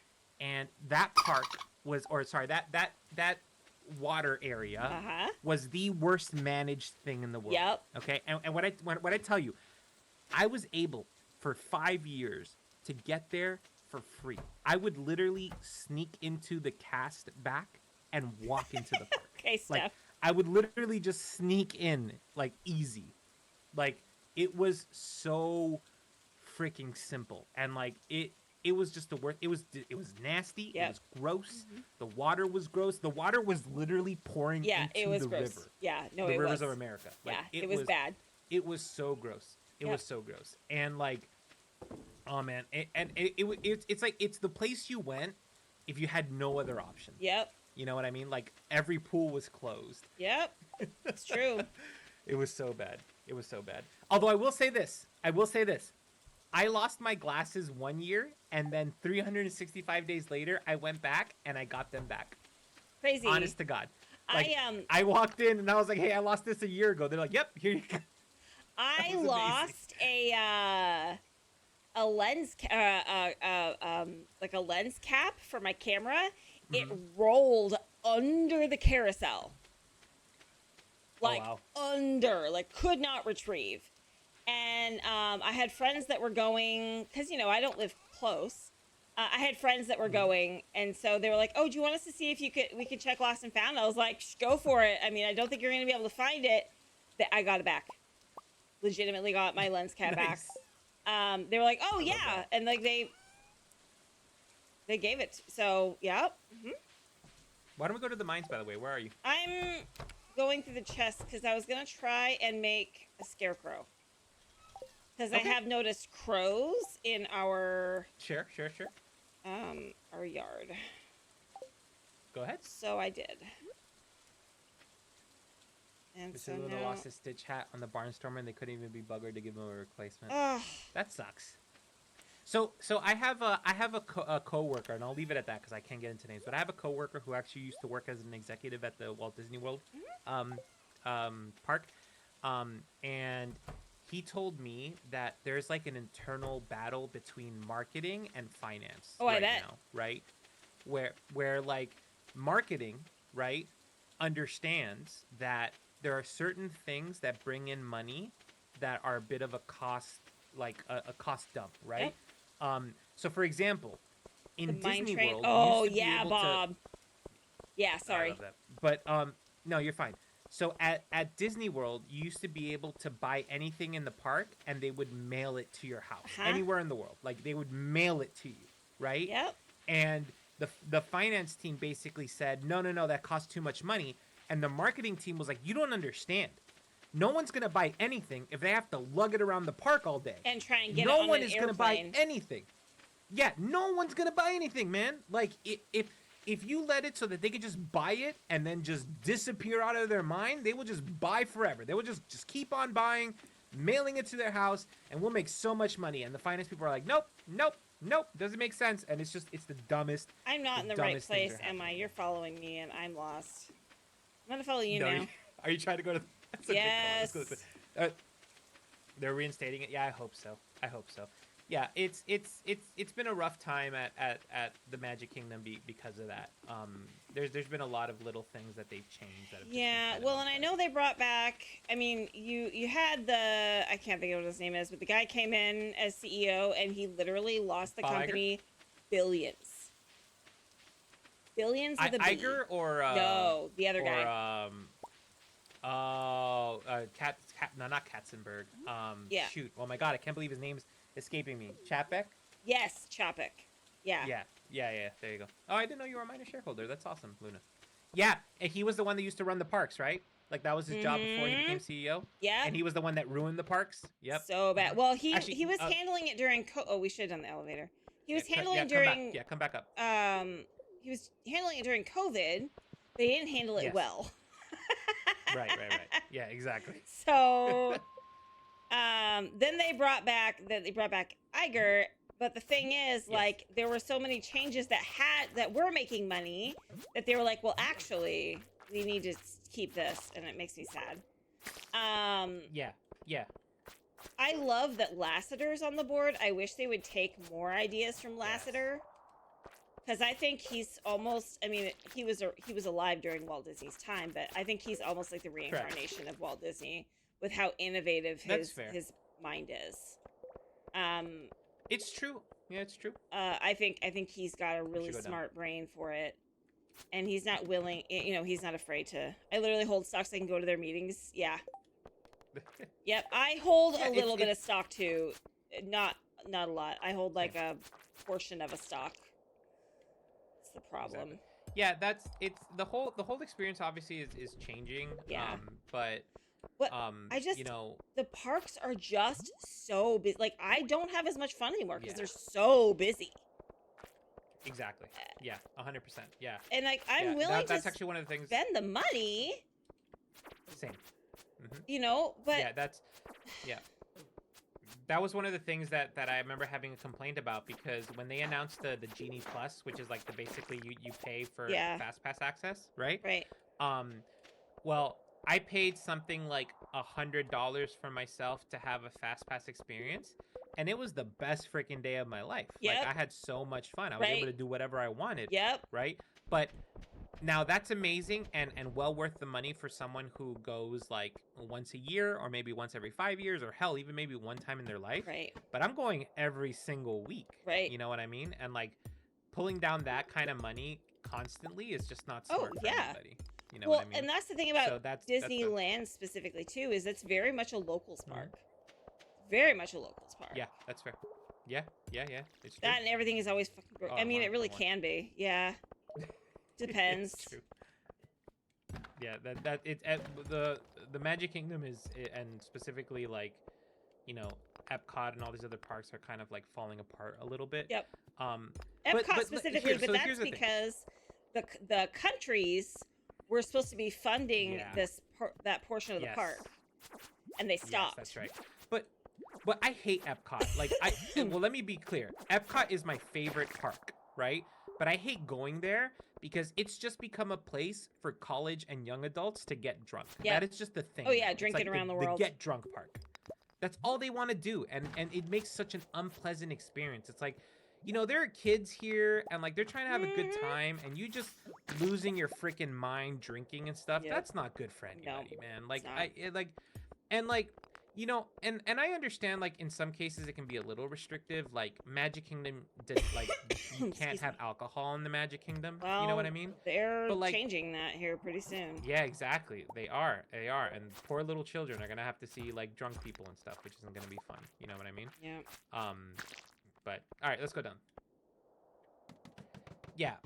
that park that water area was the worst managed thing in the world. Yep. Okay, and what I tell you, I was able for 5 years to get there for free. I would literally sneak into the cast back and walk into the park. Okay, Steph. Like, I would literally just sneak in, like, easy. Like, it was so freaking simple. And, like, it was just the worst. It was nasty. Yep. It was gross. Mm-hmm. The water was gross. The water was literally pouring into it was the gross. river. Yeah, no, the it rivers was. of America. Like, it was bad. It was so gross. It was so gross. And, like, oh, man. It's like, it's the place you went if you had no other option. Yep. You know what I mean? Like, every pool was closed. Yep. It's true. It was so bad. It was so bad. Although I will say this. I lost my glasses 1 year, and then 365 days later, I went back and I got them back. Crazy. Honest to God. Like, I walked in and I was like, hey, I lost this a year ago. They're like, yep, here you go. I was amazing. lost a lens like a lens cap for my camera. It Mhm. rolled under the carousel. Oh Like wow. under, like could not retrieve. And I had friends that were going because I don't live close. I had friends that were Mhm. going, and so they were like, "Oh, do you want us to see if we could check lost and found?" I was like, "Go for it." I mean, I don't think you're gonna be able to find it. That I got it back. Legitimately got my lens cap back. Nice. They were like, "Oh I love yeah," that. and like they gave it. So yeah, Why don't we go to the mines, by the way? Where are you? I'm going through the chest because I was gonna try and make a scarecrow because I Okay. have noticed crows in Sure. our yard. Go ahead. So I did. And so Mr. Luna now, lost his Stitch hat on the Barnstormer, and they couldn't even be buggered to give him a replacement. oh, That sucks. So I have a coworker, and I'll leave it at that because I can't get into names. But I have a coworker who actually used to work as an executive at the Walt Disney World um, park, and he told me that there's like an internal battle between marketing and finance I right bet. now, right? Where like marketing, right, understands that there are certain things that bring in money that are a bit of a cost, like a cost dump, right? Yep. So for example, The in mine Disney train. World, you used Oh to be yeah, able to. Bob. Yeah, Oh, I sorry. love that. But no, you're fine. So at Disney World, you used to be able to buy anything in the park, and they would mail it to your house Huh? anywhere in the world. Like they would mail it to you, right? Yep. And the finance team basically said, no, that costs too much money. And the marketing team was like, you don't understand. No one's gonna buy anything if they have to lug it around the park all day. And try and get it No on one an is gonna buy airplane. anything. Yeah, no one's gonna buy anything, man. Like if you let it so that they can just buy it and then just disappear out of their mind, they will just buy forever. They will just keep on buying, mailing it to their house, and we'll make so much money. And the finance people are like, nope, doesn't make sense. And it's the dumbest, I'm not in the right dumbest things place, are am I? happening. You're following me, and I'm lost. I'm gonna follow you No, now. are you trying to go to? That's a good call. Let's go. Yes. They're reinstating it. Yeah, I hope so. Yeah, it's been a rough time at the Magic Kingdom because of that. There's been a lot of little things that they've changed that have just been Yeah. kind of Well, and I unpleasant. know they brought back. I mean, you had the I can't think of what his name is, but the guy came in as CEO, and he literally lost the Bob Iger? company billions. Billions with a B. Iger or No, the other guy. No, not Katzenberg. Yeah. Shoot. Oh my God, I can't believe his name's escaping me. Chapek? Yes, Chapek. Yeah. Yeah. There you go. Oh, I didn't know you were a minor shareholder. That's awesome, Luna. Yeah, and he was the one that used to run the parks, right? Like that was his job before he became CEO. Yep. And he was the one that ruined the parks. Yep. So bad. Well, Actually, he was handling it during. Oh, we should have done the elevator. He was handling it come back. during. Yeah, come back up. He was handling it during COVID. They didn't handle it Yes. well. Right. Yeah, exactly. So, then they brought back Iger. But the thing is, Yes. like, there were so many changes that were making money that they were like, well, actually, we need to keep this, and it makes me sad. Yeah. I love that Lassiter's on the board. I wish they would take more ideas from Lassiter. Because I think he's almost, I mean, he was alive during Walt Disney's time, but I think he's almost like the reincarnation of Walt Disney with how innovative his mind is. It's true. Yeah, it's true. I think he's got a really smart brain for it. And he's not willing, he's not afraid to. I literally hold stock so I can go to their meetings. Yeah. Yep, I hold a little bit of stock too. Not a lot. I hold like a portion of a stock. It's the problem. Exactly. Yeah, it's the whole experience obviously is changing. Yeah. But I just the parks are just so busy. Like I don't have as much fun anymore because they're so busy. Exactly. Yeah, 100%. Yeah. And like I'm willing that's to actually one of the things. spend the money. Same. Mm-hmm. But that was one of the things that I remember having a complaint about because when they announced the Genie Plus, which is like basically you pay for fast pass access, right? Right. Well, I paid something like $100 for myself to have a fast pass experience, and it was the best freaking day of my life. Like Yep. I had so much fun. I was able Right. to do whatever I wanted. Yep. Right. But now that's amazing and well worth the money for someone who goes like once a year or maybe once every 5 years or hell even maybe one time in their life. Right. But I'm going every single week. Right. You know what I mean? And like pulling down that kind of money constantly is just not Oh, smart for yeah. anybody. You know Well, what I mean? and that's the thing about So that's Disneyland specifically too, is it's very much a locals park. Very much a locals park. yeah, that's fair. Yeah. It's true. That and everything is always fucking. Oh, I mean, it really 100%. can be. Yeah. Depends. It's true. Yeah, that it the Magic Kingdom is, and specifically like, you know, Epcot and all these other parks are kind of like falling apart a little bit. Yep. Um, Epcot but specifically, here, but so that's here's the thing. because the countries were supposed to be funding Yeah. that portion of the Yes. park, and they Yes, stopped. that's right. But I hate Epcot. Like well, let me be clear. Epcot is my favorite park, right? But I hate going there because it's just become a place for college and young adults to get drunk. Yep. That is just the thing. Oh, yeah, It's drinking like around the world. The get drunk park. That's all they want to do, and it makes such an unpleasant experience. It's like, you know, there are kids here, and like they're trying to have a good time, and you just losing your freaking mind drinking and stuff. Yep. That's not good for No, anybody, man. Like it's like you know, and I understand like in some cases it can be a little restrictive. Like Magic Kingdom, like you can't Excuse have me. alcohol in the Magic Kingdom. Well, You know what I mean? They're But, like- changing that here pretty soon. Yeah, exactly. They are, and poor little children are gonna have to see like drunk people and stuff, which isn't gonna be fun. You know what I mean? Yeah. But all right, let's go down. Yeah.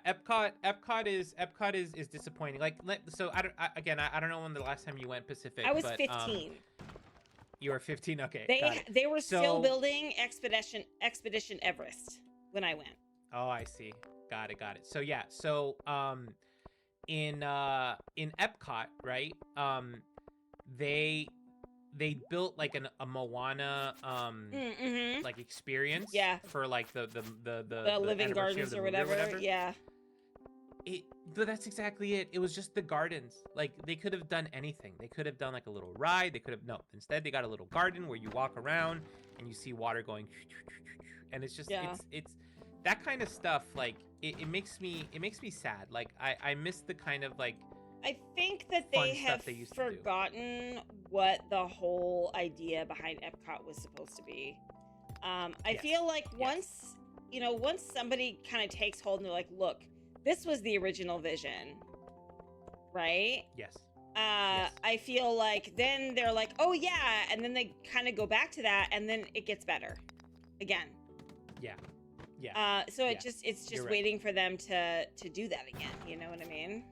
Epcot is disappointing. Like, so I don't know when the last time you went Pacific. I was but, 15. You were 15. Okay. got it. They were still So- building Expedition Everest when I went. Oh, I see. Got it. So yeah. So in Epcot, right? They built like a Moana Mm-hmm. like experience. Yeah. For like the Living anniversary of Gardens the or movie whatever. Yeah. But that's exactly it. It was just the gardens. Like they could have done anything. They could have done like a little ride. They could have no. Instead, they got a little garden where you walk around and you see water going, and it's just Yeah. it's that kind of stuff. Like it makes me sad. Like I miss the kind of like I think that fun they stuff have they used to do. forgotten what the whole idea behind Epcot was supposed to be. I Yes. feel like once somebody kind of takes hold and they're like, look, this was the original vision, right? yes. Yes. I feel like then they're like, oh yeah, and then they kind of go back to that, and then it gets better again. Yeah. So Yeah. it's just You're right. waiting for them to do that again. You know what I mean?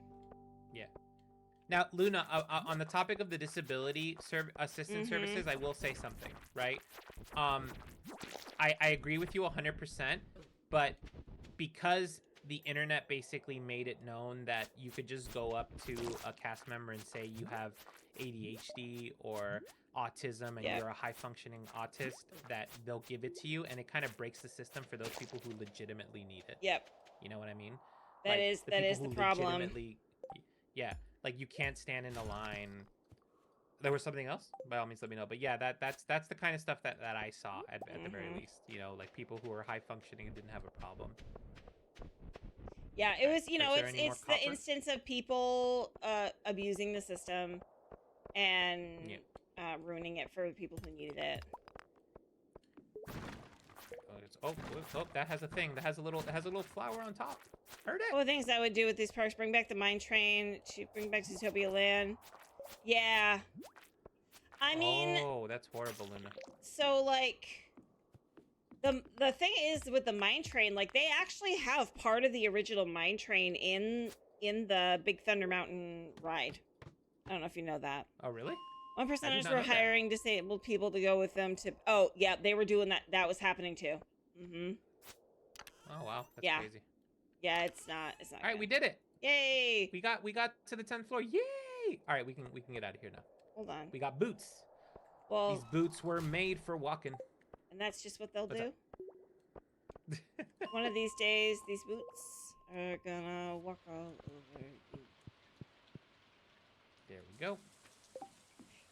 Now, Luna, on the topic of the disability assistance Mhm. services, I will say something, right? I agree with you 100%, but because the internet basically made it known that you could just go up to a cast member and say you have ADHD or autism and Yeah. you're a high-functioning autist, that they'll give it to you, and it kind of breaks the system for those people who legitimately need it. Yep. You know what I mean? That Like, is the people the who problem. legitimately- Yeah, like you can't stand in a line. There was something else? By all means, let me know. But yeah, that's the kind of stuff that I saw at the very Mhm. least. You know, like people who were high functioning and didn't have a problem. Yeah, it was, Is there any more it's the copper? instance of people abusing the system and ruining it for the people who needed it. Oh, that has a thing. That has a little flower on top. Heard it? One of the things I would do with these parks, bring back the mine train, to bring back Utopia Land. Yeah. I mean, Oh, that's horrible, Luna. so like the thing is with the mine train, like they actually have part of the original mine train in the Big Thunder Mountain ride. I don't know if you know that. Oh, really? One percenters not were know that. hiring disabled people to go with them to. Oh, yeah, they were doing that. That was happening too. Mm-hmm. Oh, wow. That's Yeah. crazy. Yeah, it's not. All right, good. we did it. Yay! We got to the 10th floor. Yay! All right, we can get out of here now. Hold on. We got boots. Well, These boots were made for walking. and that's just what they'll What's do. One of these days, these boots are gonna walk all over you. There we go.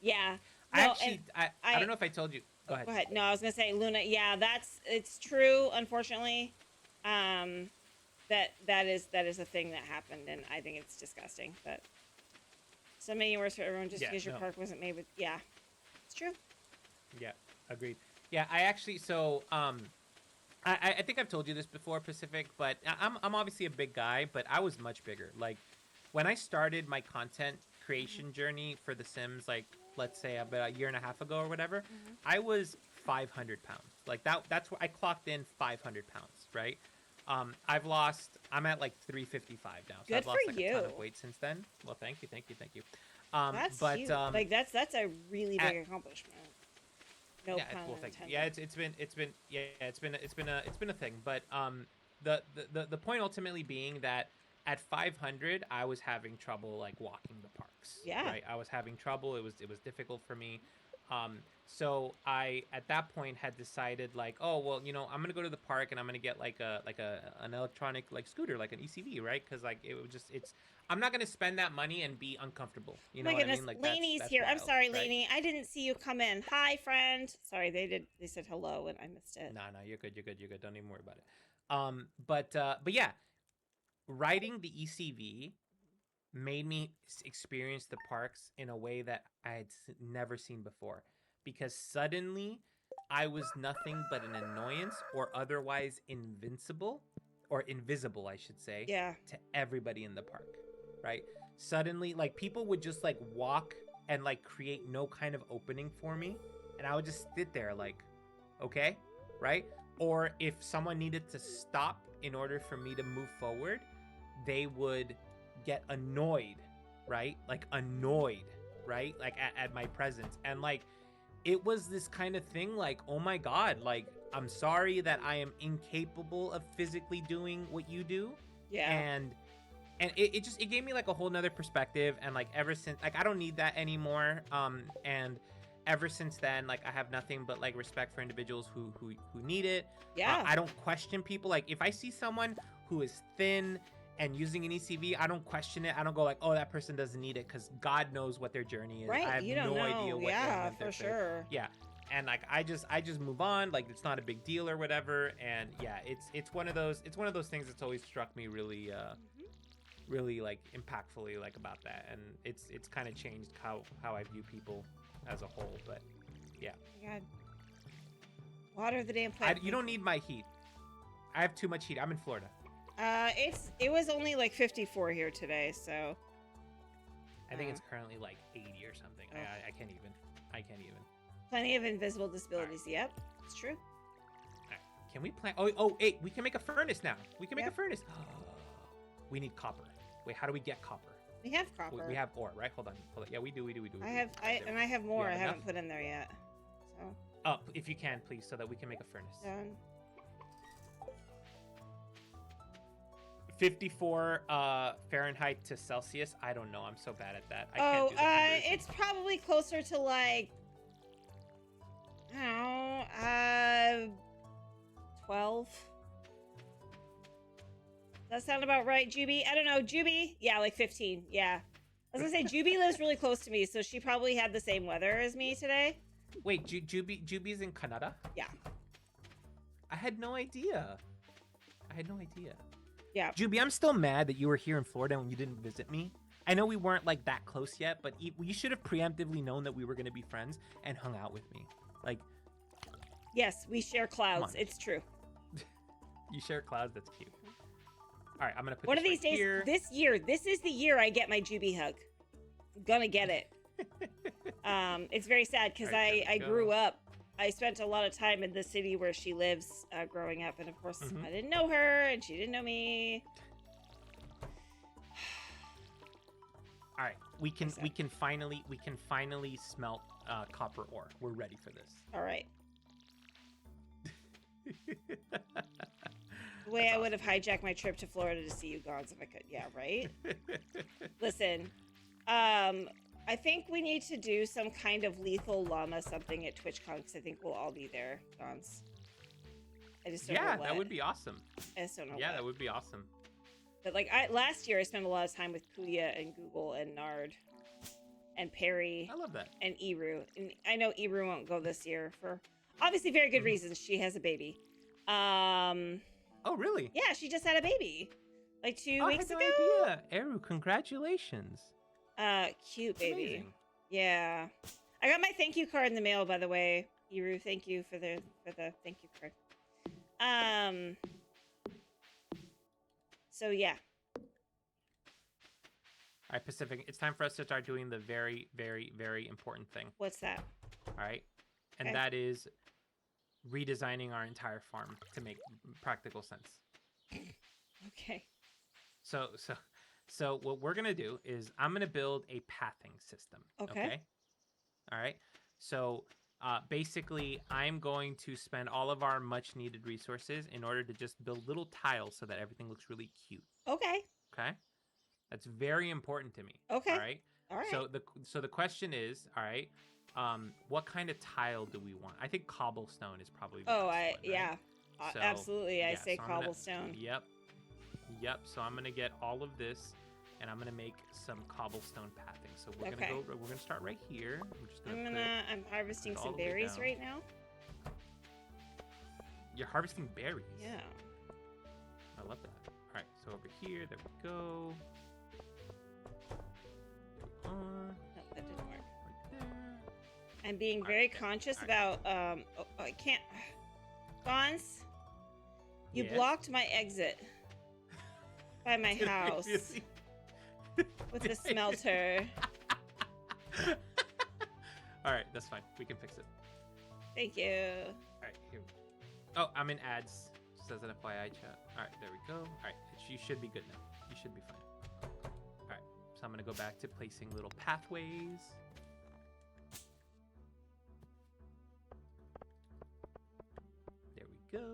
Yeah. I No, actually, I don't know if I told you. Go ahead. go ahead. No, I was gonna say Luna. Yeah, it's true. Unfortunately, that is a thing that happened, and I think it's disgusting. But so many worse for everyone just Yeah, because your no. park wasn't made with. Yeah, it's true. Yeah, agreed. Yeah, I actually I think I've told you this before, Pacific, but I'm obviously a big guy, but I was much bigger. Like when I started my content Mm-hmm. creation journey for The Sims, like let's say about a year and a half ago or whatever, Mm-hmm. I was 500 pounds. Like that's where I clocked in 500 pounds, right? I'm at like 355 now, so Good I've for lost like a ton you. of weight since then. Well, thank you, thank you, thank you. That's But huge. Like that's a really at, big accomplishment. No yeah, pun well, thank you. intended. Yeah, it's been a thing. But the point ultimately being that at 500, I was having trouble like walking the parks. Yeah. Right, I was having trouble. It was difficult for me. So I at that point had decided like, oh well, I'm gonna go to the park and I'm gonna get like a an electronic like scooter, like an ECV, right? Because like it would just it's I'm not gonna spend that money and be uncomfortable. You Oh know my what I goodness, mean? Like Lainey's that's here. I'm wild, sorry, right? Lainey. I didn't see you come in. Hi, friend. Sorry, they said hello and I missed it. No, no, you're good. You're good. You're good. Don't even worry about it. But yeah, riding the ECV made me experience the parks in a way that I had never seen before. Because suddenly, I was nothing but an annoyance or otherwise invincible, or invisible, I should say, Yeah. to everybody in the park. Right? Suddenly, like people would just like walk and like create no kind of opening for me, and I would just sit there like, okay, right? Or if someone needed to stop in order for me to move forward, they would get annoyed, right? Like annoyed, right? Like at my presence. And like it was this kind of thing like, oh my God, like I'm sorry that I am incapable of physically doing what you do. Yeah. And it gave me like a whole nother perspective. And like ever since, like I don't need that anymore. And ever since then, like I have nothing but like respect for individuals who need it. Yeah. I don't question people. Like if I see someone who is thin and using an ECV, I don't question it. I don't go like, oh, that person doesn't need it, because God knows what their journey is. Right. I have You don't no know. idea what Yeah, ailment for they're sure. yeah. And like I just move on. Like it's not a big deal or whatever. And yeah, it's one of those things that's always struck me really really like impactfully like about that. And it's kind of changed how I view people as a whole. But yeah. Oh my God. Water the damn plant. You don't need my heat. I have too much heat. I'm in Florida. It was only like 54 here today, so I think it's currently like 80 or something. I can't even. plenty of invisible disabilities. Right. Yep, it's true. Right. Can we plant? Oh, hey, we can make a furnace now. We can make Yep. a furnace. We need copper. Wait, how do we get copper? We have copper. We have ore, right? Hold on. Yeah, we do. I have more. I haven't put in there yet. So. Oh, if you can, please, so that we can make a furnace. Done. 54 Fahrenheit to Celsius. I don't know. I'm so bad at that. I can't do the conversion. It's probably closer to like, I don't know, 12. That sound about right, Juby? I don't know, Juby? Yeah, like 15. Yeah. I was gonna say Juby lives really close to me, so she probably had the same weather as me today. Wait, Juby's in Canada? Yeah. I had no idea. Yeah. Juby, I'm still mad that you were here in Florida when you didn't visit me. I know we weren't like that close yet, but you should have preemptively known that we were going to be friends and hung out with me. Like, yes, we share clouds. It's true. You share clouds. That's cute. All right, I'm gonna put one of these days. Here. This is the year I get my Juby hug. I'm gonna get it. It's very sad because right, I grew up. I spent a lot of time in the city where she lives growing up, and of course I didn't know her, and she didn't know me. All right, we can finally smelt copper ore. We're ready for this. All right. The way I would have hijacked my trip to Florida to see you Gons if I could. Yeah, right? Listen, I think we need to do some kind of lethal llama something at TwitchCon because I think we'll all be there, Gons. I just don't know what. That would be awesome. I just don't know Yeah, what. that would be awesome. But like last year I spent a lot of time with Kuya and Google and Nard. and Perry I love that. and Eru. And I know Eru won't go this year for obviously very good reasons. She has a baby. Oh, really? Yeah, she just had a baby like 2 Oh, I weeks had no ago. idea. Eru, congratulations. Cute baby. Amazing. Yeah. I got my thank you card in the mail, by the way. Eru, thank you for the thank you card. So yeah. All right, Pacific, it's time for us to start doing the very, very, very important thing. What's that? All right? And Okay. that is redesigning our entire farm to make practical sense. Okay. So what we're going to do is I'm going to build a pathing system. Okay. All right? So basically, I'm going to spend all of our much needed resources in order to just build little tiles so that everything looks really cute. Okay. Okay? That's very important to me. Okay. All right. All right. So the question is, all right, what kind of tile do we want? I think cobblestone is probably the best one, right? Yeah. So, Absolutely. I say so cobblestone. Yep. So I'm gonna get all of this, and I'm gonna make some cobblestone pathing. So we're Okay. gonna we're gonna start right here. I'm just gonna. I'm harvesting all some the way berries down. right now. You're harvesting berries. Yeah. I love that. All right. So over here, there we go. No, that didn't work. Right there. I'm being All very right, conscious all right. about I can't Bonds, you Yes? blocked my exit by my Did I house really? with the smelter. All right, that's fine. We can fix it. Thank you. All right, here. Oh, I'm in ads. Says an FYI chat. All right, there we go. All right, you should be good now. You should be fine. All right, so I'm gonna go back to placing little pathways. There we go.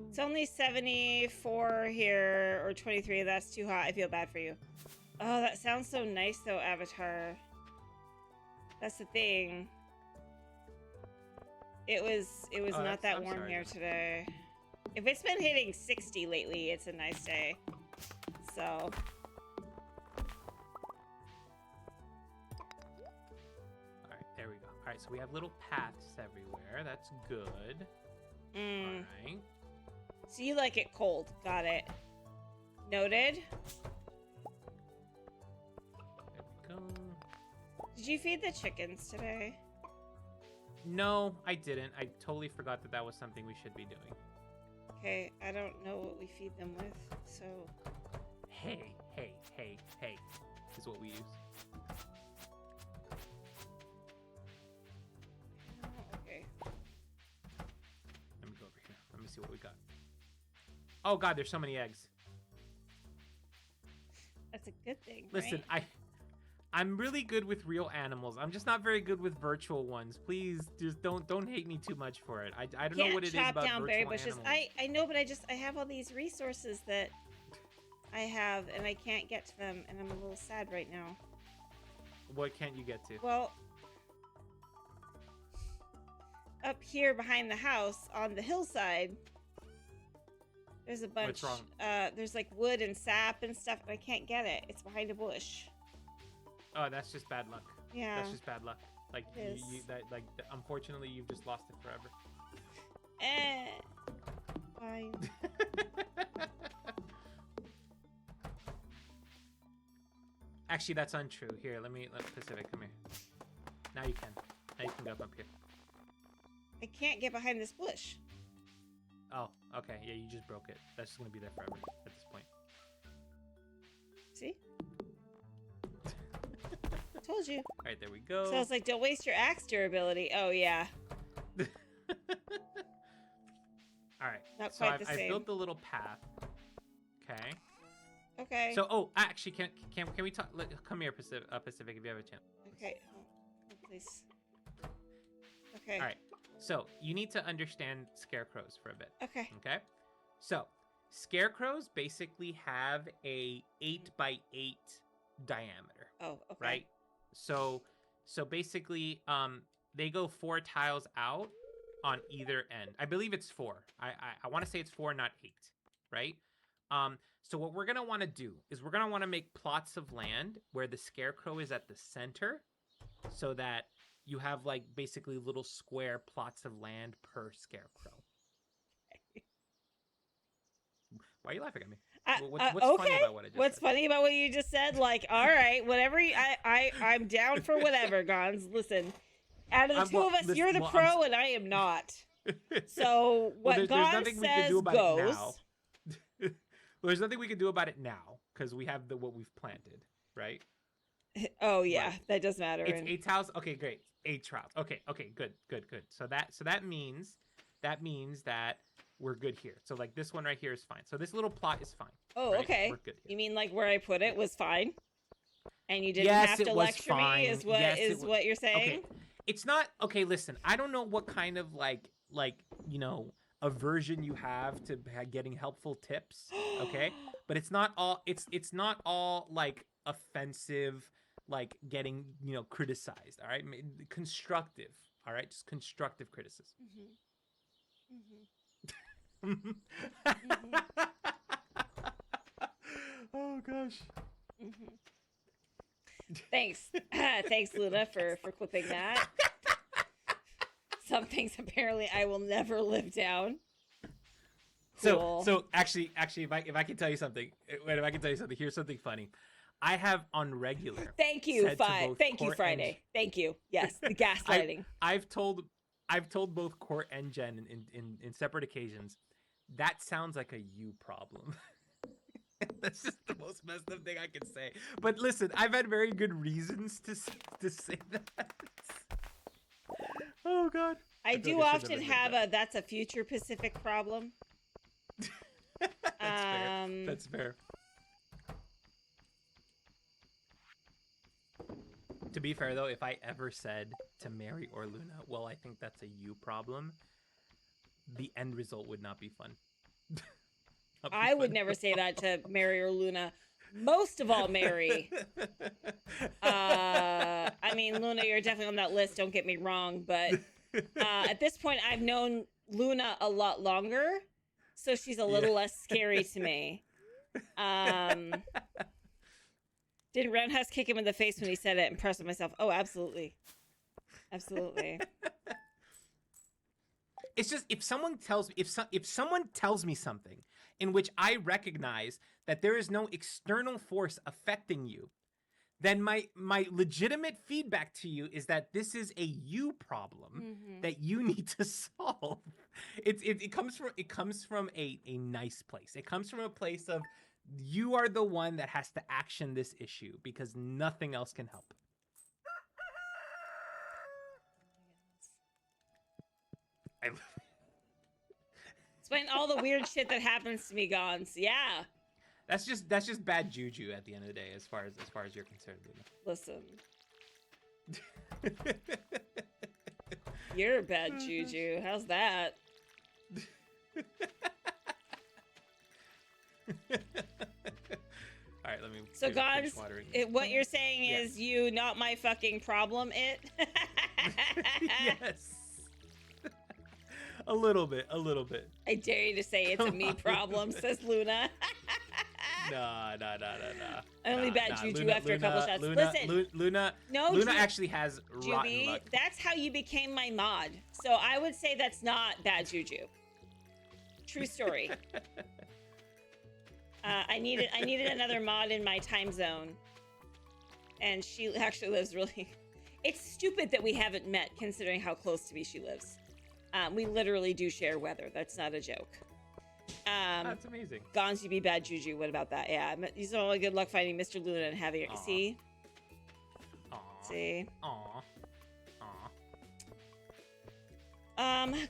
It's only 74 here, or 23. That's too hot. I feel bad for you. Oh, that sounds so nice, though, Avatar. That's the thing. It was Oh, not that I'm warm sorry. here today. If it's been hitting 60 lately, it's a nice day. So. All right, there we go. All right, so we have little paths everywhere. That's good. All right. So you like it cold. Got it. Noted. There we go. Did you feed the chickens today? No, I didn't. I totally forgot that that was something we should be doing. Okay, I don't know what we feed them with, so... Hey is what we use. Okay. Let me go over here. Let me see what we got. Oh god, there's so many eggs. That's a good thing, Listen, right? I'm really good with real animals. I'm just not very good with virtual ones. Please, just don't hate me too much for it. I don't know what it is chop about down virtual berry bushes. animals. I know, but I have all these resources that I have, and I can't get to them, and I'm a little sad right now. What can't you get to? Well, up here behind the house on the hillside, there's a bunch. What's wrong? There's like wood and sap and stuff, and I can't get it. It's behind a bush. Oh, that's just bad luck. Yeah. That's just bad luck. Like It is. unfortunately, you've just lost it forever. Fine. Actually, that's untrue. Here, let Pacific, come here. Now you can. Now you can go up here. I can't get behind this bush. Oh, okay. Yeah, you just broke it. That's just gonna be there forever at this point. See? Told you. All right, there we go. So I was like, don't waste your axe durability. Oh, yeah. All right. Not So quite the I same. built the little path. Okay. Okay. So, actually, can we talk? Come here, Pacific, if you have a chance. Okay. Oh, please. Okay. All right. So you need to understand scarecrows for a bit. Okay. Okay. So scarecrows basically have a 8x8 diameter, Oh, okay. right? So basically, they go 4 tiles out on either end. I believe it's 4. I want to say it's 4, not 8, right? So what we're gonna want to do is we're gonna want to make plots of land where the scarecrow is at the center, so that you have like basically little square plots of land per scarecrow. Why are you laughing at me? What's Okay. funny about what I just What's said? funny about what you just said? Like, all right, whatever. I'm down for whatever, Gons. Listen, out of the two of us, you're the pro, and I am not. So what there's Gons nothing we can says do about goes. it now. Well, there's nothing we can do about it now because we have what we've planted, right? Oh yeah, Right. that does matter. It's 8 tiles. Okay, great. 8 trials. Okay, good. So that means that we're good here. So like this one right here is fine. So this little plot is fine. Oh, right? okay. We're good here. You mean like where I put it was fine, and you didn't Yes, have it to was lecture fine. me? Is what Yes, it is wa- what you're saying? Okay, it's not okay. Listen, I don't know what kind of like aversion you have to getting helpful tips. Okay, but it's not all. It's not all like offensive, like getting criticized. All right, constructive. All right, just constructive criticism. Oh gosh. Thanks, thanks, Luna, for clipping that. Some things apparently I will never live down. Cool. So actually, if I can tell you something, here's something funny. I have on regular. Thank you, Thank you, Court Friday. Thank you. Yes, the gaslighting. I've told both Court and Jen in separate occasions. That sounds like a you problem. That's just the most messed up thing I can say. But listen, I've had very good reasons to say that. Oh God. I do often have that's a future Pacific problem. That's fair. That's fair. To be fair though, if I ever said to Mary or Luna, well, I think that's a you problem, the end result would not be fun. I would never say that to Mary or Luna. Most of all, Mary. I mean, Luna, you're definitely on that list. Don't get me wrong, but at this point, I've known Luna a lot longer, so she's a little less scary to me. Didn't Roundhouse kick him in the face when he said it? Impressed with myself. Oh, absolutely, absolutely. It's just if someone tells me something in which I recognize that there is no external force affecting you, then my legitimate feedback to you is that this is a you problem that you need to solve. It comes from a nice place. It comes from a place of you are the one that has to action this issue because nothing else can help. Explain all the weird shit that happens to me, Gons. Yeah. That's just bad juju at the end of the day, as far as you're concerned. Listen. You're bad juju. How's that? All right, let me. So, Gons, what you're saying is you, not my fucking problem. It. Yes. A little bit. I dare you to say it's a me problem, says Luna. No. Only bad juju Luna, after a couple shots. Luna, Listen, Luna actually has rotten Juby, luck. that's how you became my mod. So I would say that's not bad juju. True story. I needed another mod in my time zone, and she actually lives really. It's stupid that we haven't met, considering how close to me she lives. We literally do share weather. That's not a joke. That's amazing. Gons, you be bad juju. What about that? Yeah, he's all good luck fighting Mr. Luna and having it. Aww. See? Aww. See? Aww.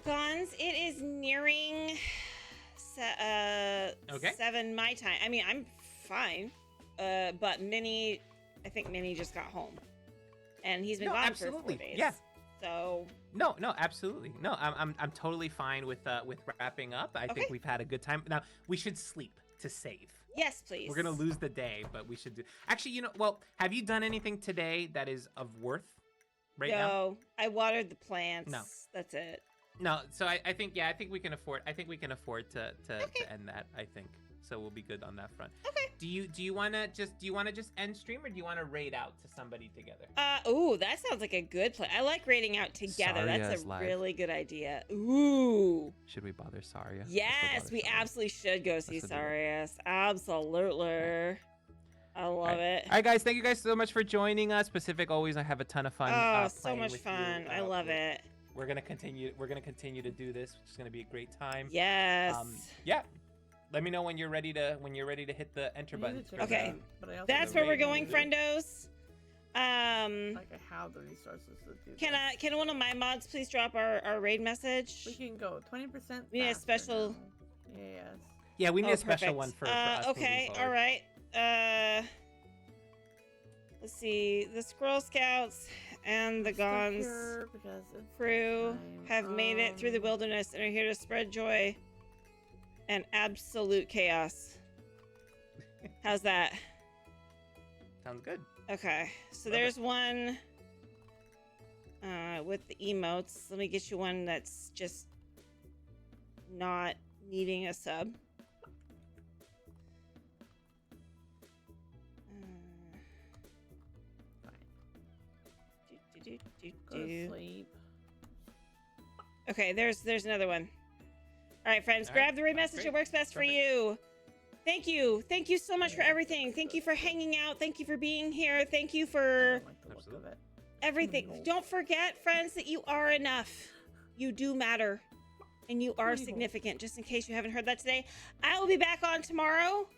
Gons, it is nearing 7 my time. I mean, I'm fine. But I think Minnie just got home. And he's been gone for 4 days. Yeah. So No, absolutely. No, I'm totally fine with wrapping up. I think we've had a good time. Now, we should sleep to save. yes, please. We're going to lose the day, but we should do. Actually, have you done anything today that is of worth now? No, I watered the plants. No. That's it. No, so I think we can afford to end that, I think. so we'll be good on that front. Okay. Do you want to just end stream, or do you want to raid out to somebody together? Ooh, that sounds like a good plan. I like raiding out together. That's Saria's a live. really good idea. Ooh. Should we bother Saria? Yes, we absolutely should go see Let's do it. Sarius. Absolutely. I love it. All right, guys. Thank you guys so much for joining us. Pacific, always I have a ton of fun. Oh, so playing much with fun. you. I love it. We're gonna continue. We're gonna continue to do this, which is gonna be a great time. Yes. Yeah. Let me know when you're ready to hit the enter button. Okay. But I also That's know where we're rating going, is- friendos. Like I have the resources to do this. Can one of my mods please drop our raid message? We can go 20%. We need a faster special- now. Yes. Yeah, we need Oh, a special perfect. one for us. Okay, moving all forward. right. Let's see. The Squirrel Scouts and the Stuck Gons here because it's crew time. have made it through the wilderness and are here to spread joy and absolute chaos. How's that? Sounds good. Okay, so Love there's one with the emotes. Let me get you one that's just not needing a sub. Go to sleep. Okay, there's another one. All right, friends, All grab right, the message great. that works best for Perfect. you. Thank you so much for everything. Thank you for hanging out. Thank you for being here. Thank you I for don't like the look of Absolutely. it. everything. No. Don't forget, friends, that you are enough. You do matter. And you are No. significant, just in case you haven't heard that today. I will be back on tomorrow.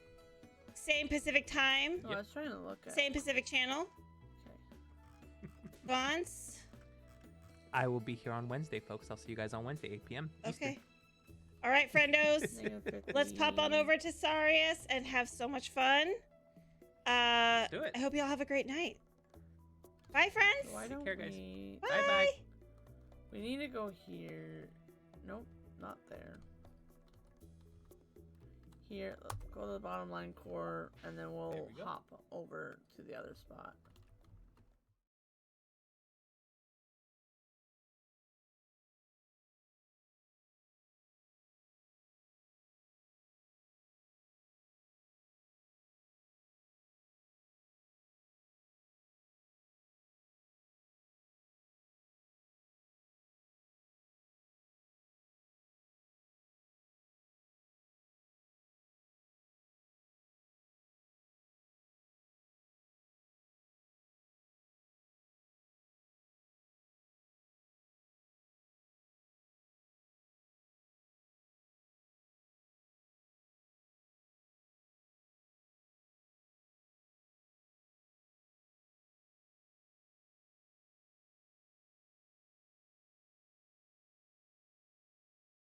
Same Pacific time. No, I was trying to look at. Same Pacific channel. Okay. Gons. I will be here on Wednesday, folks. I'll see you guys on Wednesday, 8 p.m. Eastern. Okay. All right, friendos. Let's pop on 50. over to Sarius and have so much fun. Do it. I hope you all have a great night. Bye, friends. Why Take don't care, guys. we? Bye-bye. We need to go here. Nope, not there. Here, let's go to the bottom line core, and then There we'll we go. hop over to the other spot.